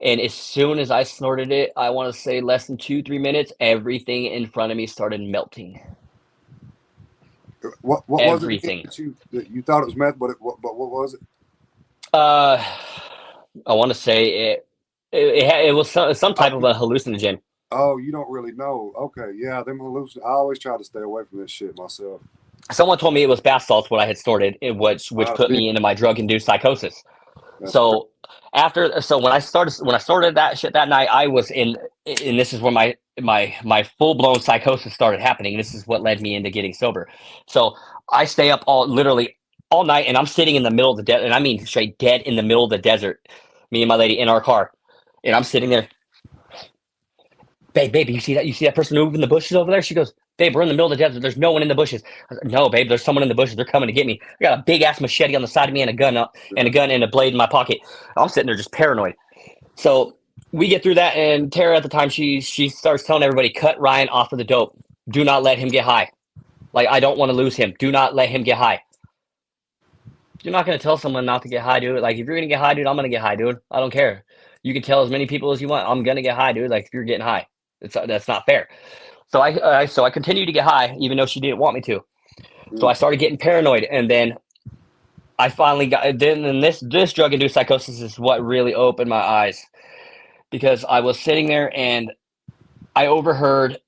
And as soon as I snorted it, I want to say less than 2-3 minutes, everything in front of me started melting. What was it Everything. that you thought it was meth, but what was it? I want to say it was some type of a hallucinogen. Oh, you don't really know. Okay, yeah, them hallucinations. I always try to stay away from this shit myself. Someone told me it was bath salts what I had snorted, which put me into my drug-induced psychosis. So when I started that shit that night, I was in, and this is when my full-blown psychosis started happening. This is what led me into getting sober. So I stay up literally all night, and I'm sitting in the middle of the desert, and I mean straight dead in the middle of the desert, me and my lady in our car, and I'm sitting there. Babe, you see that? You see that person moving in the bushes over there? She goes, babe, we're in the middle of the desert. There's no one in the bushes. I said, no, babe, there's someone in the bushes. They're coming to get me. I got a big ass machete on the side of me and a gun and a blade in my pocket. I'm sitting there just paranoid. So we get through that, and Tara at the time, she starts telling everybody, cut Ryan off of the dope. Do not let him get high. Like, I don't want to lose him. Do not let him get high. You're not going to tell someone not to get high, dude. Like, if you're going to get high, dude, I'm going to get high, dude. I don't care. You can tell as many people as you want. I'm going to get high, dude. Like, if you're getting high. That's not fair. So I continued to get high, even though she didn't want me to. So I started getting paranoid, and then I finally got. Then this drug-induced psychosis is what really opened my eyes, because I was sitting there and I overheard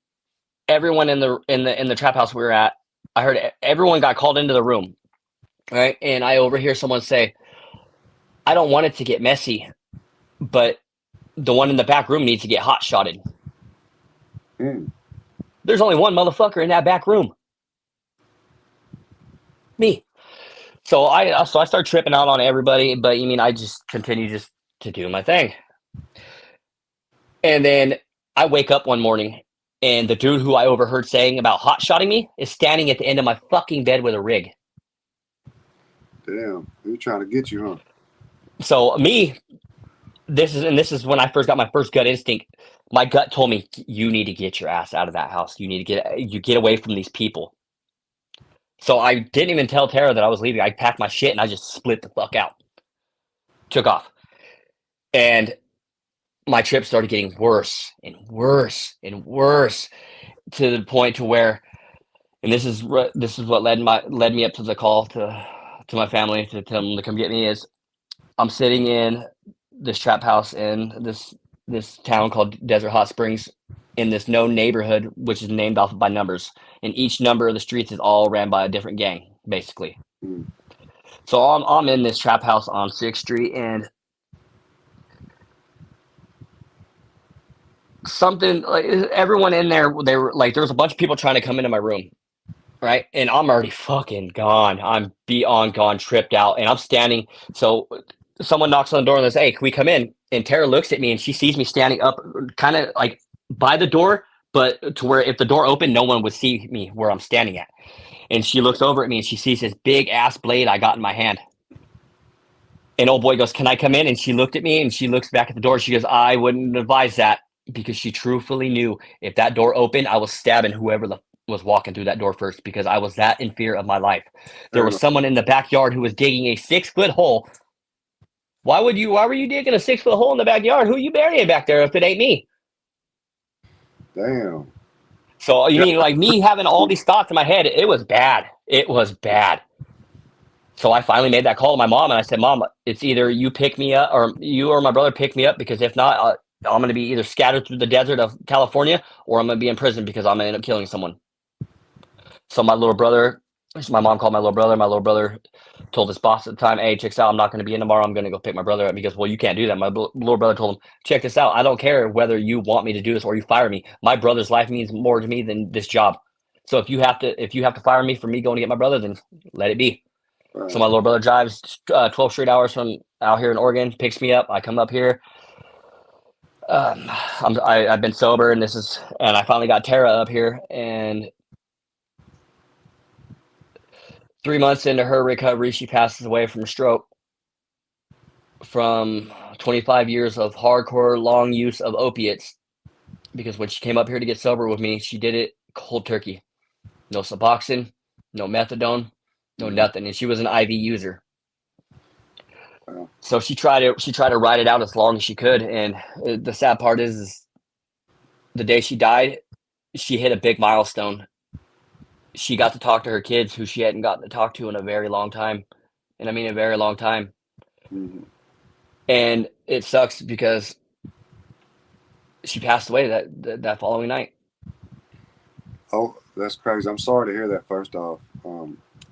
everyone in the trap house we were at. I heard everyone got called into the room, right? And I overhear someone say, "I don't want it to get messy, but the one in the back room needs to get hot shotted." There's only one motherfucker in that back room. Me. So I start tripping out on everybody, but I just continue just to do my thing. And then I wake up one morning, and the dude who I overheard saying about hot shotting me is standing at the end of my fucking bed with a rig. Damn, he's trying to get you, huh? So this is when I first got my first gut instinct. My gut told me, you need to get your ass out of that house. You need to get away from these people. So I didn't even tell Tara that I was leaving. I packed my shit and I just split the fuck out. Took off. And my trip started getting worse and worse and worse, to the point to where, and this is what led me up to the call to my family to tell them to come get me, is I'm sitting in this trap house in this town called Desert Hot Springs, in this known neighborhood, which is named off by numbers. And each number of the streets is all ran by a different gang, basically. So I'm in this trap house on 6th Street, and something like everyone in there, they were like, there was a bunch of people trying to come into my room, right? And I'm already fucking gone. I'm beyond gone, tripped out, and I'm standing. So someone knocks on the door and says, "Hey, can we come in?" And Tara looks at me, and she sees me standing up, kind of like by the door, but to where if the door opened, no one would see me where I'm standing at. And she looks over at me, and she sees this big ass blade I got in my hand. And old boy goes, "Can I come in?" And she looked at me, and she looks back at the door. She goes, "I wouldn't advise that," because she truthfully knew if that door opened, I was stabbing whoever was walking through that door first, because I was that in fear of my life. There was someone in the backyard who was digging a 6-foot hole. Why were you digging a 6-foot hole in the backyard? Who are you burying back there if it ain't me? Damn. So you mean like me having all these thoughts in my head? It was bad. It was bad. So I finally made that call to my mom, and I said, "Mom, it's either you pick me up, or you or my brother pick me up, because if not, I'm going to be either scattered through the desert of California, or I'm going to be in prison because I'm going to end up killing someone." So my mom called my little brother. My little brother told his boss at the time, "Hey, check this out. I'm not going to be in tomorrow. I'm going to go pick my brother up." He goes, "Well, you can't do that." My little brother told him, "Check this out. I don't care whether you want me to do this or you fire me. My brother's life means more to me than this job. So if you have to fire me for me going to get my brother, then let it be." Right. So my little brother drives 12 straight hours from out here in Oregon, picks me up. I come up here. I've been sober, and I finally got Tara up here, and 3 months into her recovery, she passes away from a stroke. from 25 years of hardcore long use of opiates, because when she came up here to get sober with me, she did it cold turkey. No Suboxone, no methadone, no Mhm. nothing. And she was an IV user. Wow. So she tried to ride it out as long as she could. And the sad part is the day she died, she hit a big milestone. She got to talk to her kids who she hadn't gotten to talk to in a very long time. And I mean a very long time. Mhm. And it sucks because she passed away that following night. Oh, that's crazy. I'm sorry to hear that. First off,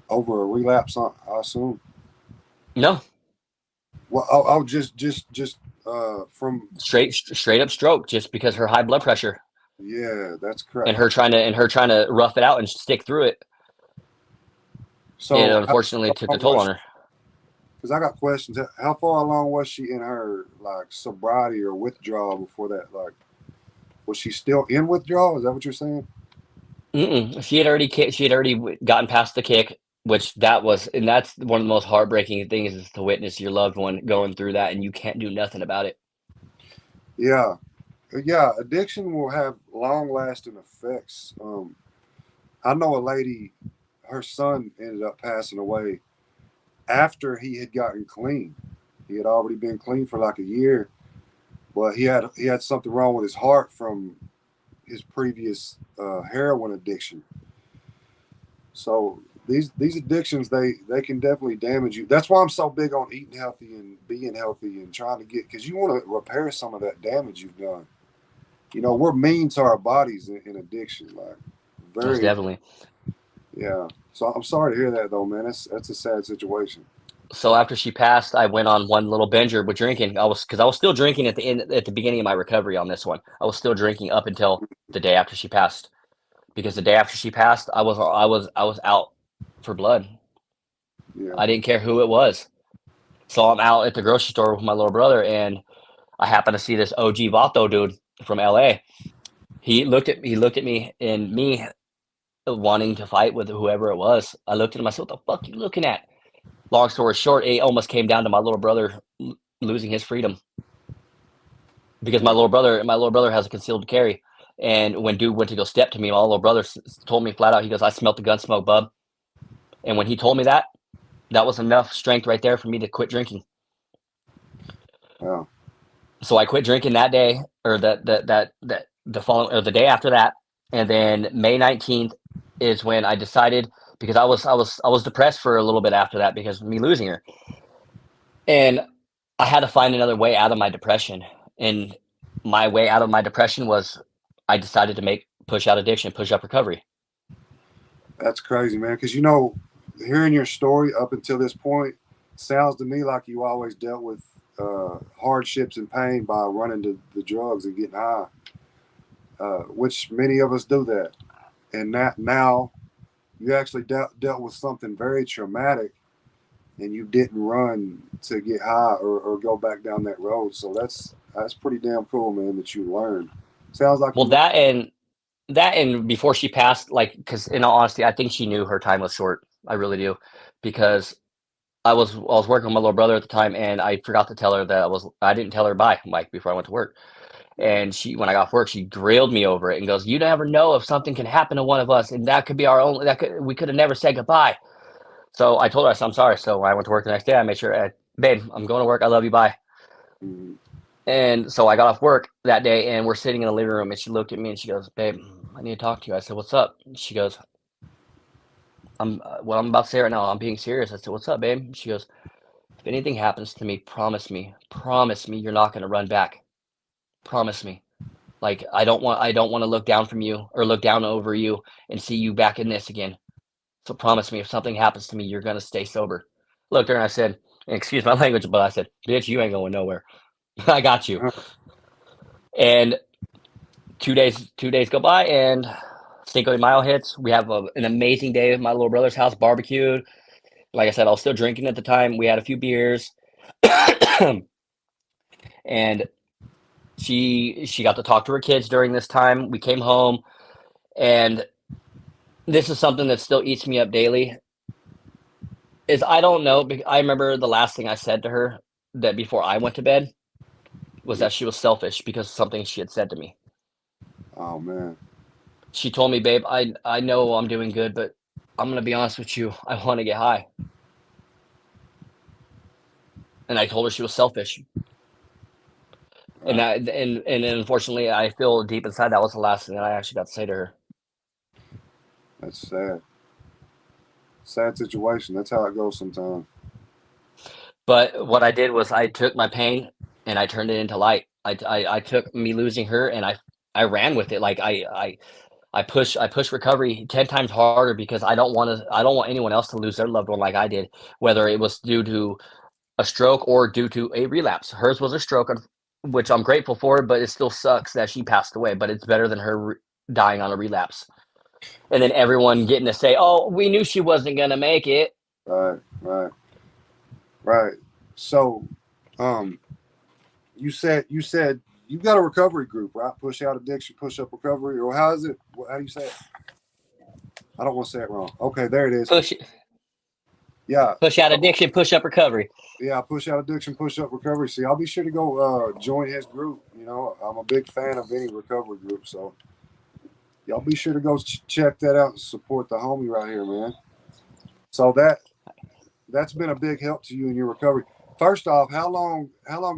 over a relapse, I assume. No, Well, I'll just from straight up stroke just because her high blood pressure yeah, that's correct. and her trying to rough it out and stick through it. It So unfortunately how took the long toll was on she? her. Because I got questions. How far along was she in her like sobriety or withdrawal before that? Like, was she still in withdrawal? Is that what you're saying? Mm-mm. She had already gotten past the kick, which that's one of the most heartbreaking things is to witness your loved one going through that and you can't do nothing about it. Yeah, yeah. Addiction will have long lasting effects. I know a lady, her son ended up passing away after he had gotten clean. He had already been clean for like a year, but he had something wrong with his heart from his previous heroin addiction. So these addictions they can definitely damage you. That's why I'm so big on eating healthy and being healthy and trying to get because you want to repair some of that damage you've done. You know, we're mean to our bodies in addiction, like Most very definitely. yeah. So I'm sorry to hear that though, man. That's a sad situation. So after she passed, I went on one little binger with drinking. I was still drinking at the beginning of my recovery on this one. I was still drinking up until the day after she passed. Because the day after she passed, I was out for blood. Yeah. I didn't care who it was. So I'm out at the grocery store with my little brother, and I happen to see this OG Vato dude from LA. He looked at me, and me wanting to fight with whoever it was. I looked at him. I said, "What the fuck you looking at?" Long story short, it almost came down to my little brother losing his freedom because my Yeah. little brother, my little brother has a concealed carry. And when dude went to go step to me, my little brother told me flat out, he goes, "I smelled the gun smoke, bub." And when he told me that, that was enough strength right there for me to quit drinking. Yeah. So I quit drinking that day, or that the following or the day after that, and then May 19th is when I decided because I was depressed for a little bit after that because of me losing her, and I had to find another way out of my depression, and my way out of my depression was I decided to make push out addiction, push up recovery. That's crazy, man. Because you know, hearing your story up until this point sounds to me like you always dealt with hardships and pain by running to the drugs and getting high, which many of us do that. And that now you actually dealt with something very traumatic, and you didn't run to get high or go back down that road. So that's pretty damn cool, man. That you learned. Sounds like Well, you. that and before she passed, like, because in all honesty, I think she knew her time was short. I really do, because I was working with my little brother at the time, and I forgot to tell her that I didn't tell her bye, Mike, before I went to work. Mhm. And when I got off work, she grilled me over it and goes, "You never know if something can happen to one of us, and that could be our only. We could have never said goodbye." So I told her, I said, "I'm sorry." So when I went to work the next day, I made sure, "Babe, I'm going to work. I love you. Bye." Mhm. And so I got off work that day, and we're sitting in the living room, and she looked at me and she goes, "Babe, I need to talk to you." I said, "What's up?" She goes, What I'm about to say right now, I'm being serious." I said, "What's up, babe?" She goes, "If anything happens to me, promise me you're not going to run back. Promise me. Like, I don't want to look down from you or look down over you and see you back in this again. So promise me if something happens to me, you're going to stay sober." Looked at her and I said, and excuse my language, but I said, "Bitch, you ain't going nowhere. I got you." And 2 days go by, and Cinco de Mayo hits. We have an amazing day at my little brother's house, barbecued. Like I said, I was still drinking at the time. We had a few beers, and she got to talk to her kids during this time. We came home, and this is something that still eats me up daily. Is I don't know. I remember the last thing I said to her. that before I went to bed was Yeah. that she was selfish because of something she had said to me. Oh man. She told me, "Babe, I know I'm doing good, but I'm gonna be honest with you. I want to get high." And I told her she was selfish. And Right. then unfortunately, I feel deep inside that was the last thing that I actually got to say to her. That's sad. Sad situation. That's how it goes sometimes. But what I did was I took my pain and I turned it into light. I took me losing her and I ran with it. Like I push recovery 10 times harder because I don't want anyone else to lose their loved one like I did, whether it was due to a stroke or due to a relapse. Hers was a stroke, which I'm grateful for, but it still sucks that she passed away. But it's better than her dying on a relapse. And then everyone getting to say, "Oh, we knew she wasn't gonna make it." Right. Right. Right. So, um, you said you got a recovery group, right? Push out addiction, push up recovery, or how is it? How do you say it? I don't want to say it wrong. Okay, there it is. Push Yeah. push out So, addiction, push up recovery. yeah, push out addiction, push up recovery. See, I'll be sure to go join his group. You know, I'm a big fan of any recovery group, so y'all be sure to go check that out and support the homie right here, man. So that's been a big help to you in your recovery. First off, how long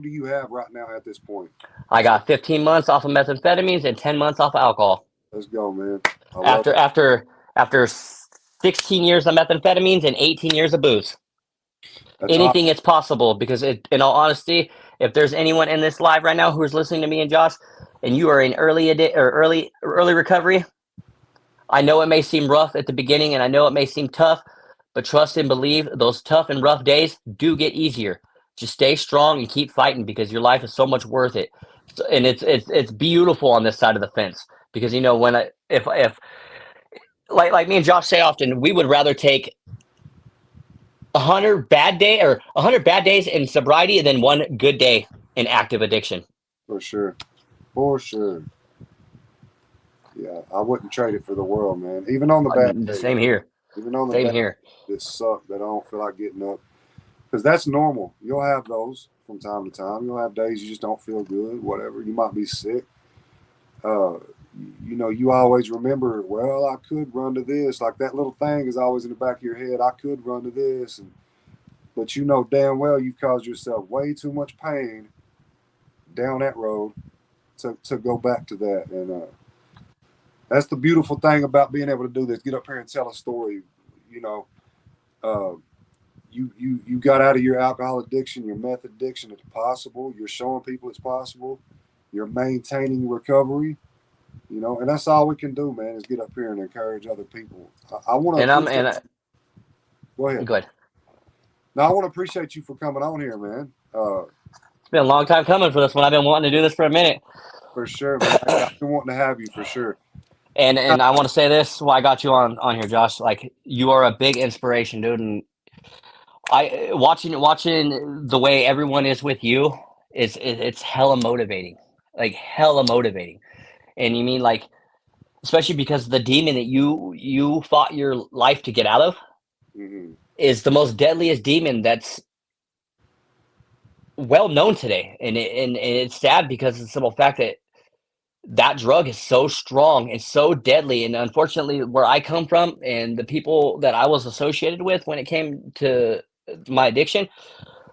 do you have right now at this point? I So got 15 months off of methamphetamines and 10 months off of alcohol. let's go, man. I love After it. after after 16 years of methamphetamines and 18 years of booze. That's awesome. Anything is possible because in all honesty, if there's anyone in this live right now who's listening to me and Josh, and you are in early recovery, I know it may seem rough at the beginning, and I know it may seem tough, but trust and believe those tough and rough days do get easier. Just stay strong and keep fighting because your life is so much worth it, and it's beautiful on this side of the fence because you know when if like me and Josh say often, we would rather take 100 bad days in sobriety than one good day in active addiction. For sure. For sure. Yeah, I wouldn't trade it for the world, man. Even on the bad The days. same here. Even on the Same bad here. that suck that I don't feel like getting up. Because that's normal. You'll have those from time to time. You'll have days you just don't feel good, whatever. You might be sick. Uh, you know, you always remember, well, I could run to this. Like that little thing is always in the back of your head. I could run to this. But you know damn well you've caused yourself way too much pain down that road to go back to that. And that's the beautiful thing about being able to do this. Get up here and tell a story. You know, uh, you got out of your alcohol addiction, your meth addiction. It's possible. You're showing people it's possible. You're maintaining recovery. You know, and that's all we can do, man, is get up here and encourage other people. I want to And I'm appreciate. and Go ahead. Good. Now I want to appreciate you for coming on here, man. It's been a long time coming for this one. I've been wanting to do this for a minute. For sure, man. I've been wanting to have you for sure. And I want to say this while I got you on here, Josh. Like you are a big inspiration, dude. And I watching the way everyone is with you it's hella motivating, like hella motivating. And you mean like especially because the demon that you fought your life to get out of Mm-hmm. is the most deadliest demon that's well known today. And it's sad because of the simple fact that that drug is so strong and so deadly. And unfortunately, where I come from and the people that I was associated with when it came to my addiction,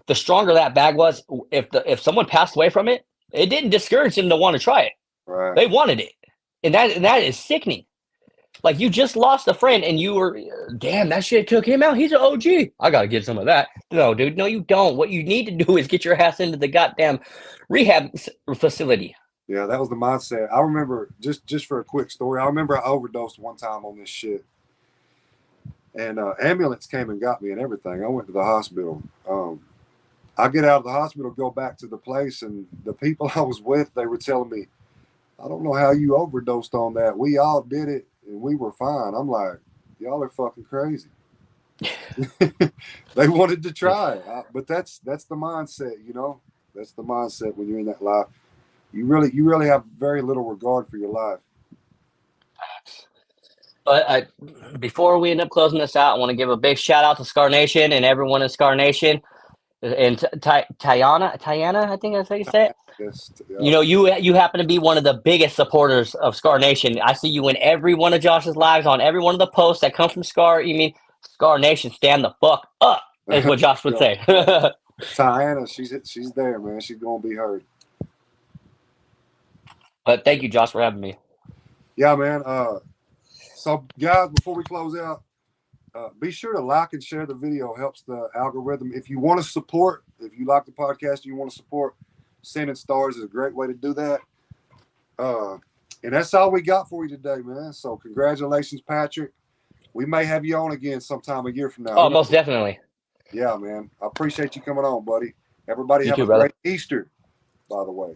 the stronger that bag was, if someone passed away from it, it didn't discourage them to want to try it. Right. They wanted it, and that is sickening. Like you just lost a friend, and you were, damn, that shit took him out. He's an OG. I gotta get some of that. No, dude, no, you don't. What you need to do is get your ass into the goddamn rehab facility. Yeah, that was the mindset. I remember just for a quick story. I remember I overdosed one time on this shit, and ambulance came and got me and everything. I went to the hospital. I get out of the hospital, go back to the place, and the people I was with, they were telling me, I don't know how you overdosed on that. We all did it, and we were fine. I'm like, y'all are fucking crazy. They wanted to try, but that's the mindset, you know. That's the mindset when you're in that life. You really have very little regard for your life. But before we end up closing this out, I want to give a big shout out to Scar Nation and everyone in Scar Nation. And Tiana, I think that's how you say it. Yes, yeah. You know, you happen to be one of the biggest supporters of Scar Nation. I see you in every one of Josh's lives, on every one of the posts that come from Scar. You mean Scar Nation? Stand the fuck up, is what Josh would say. Tiana, she's there, man. She's gonna be heard. But thank you, Josh, for having me. Yeah, man. So guys, before we close out, be sure to like and share the video. Helps the algorithm. If you want to support, if you like the podcast, and you want to support, sending stars is a great way to do that. And that's all we got for you today, man. So congratulations, Patrick. We may have you on again sometime a year from now. Oh, most definitely. Yeah, man. I appreciate you coming on, buddy. Everybody You have too, a brother. great Easter, by the way.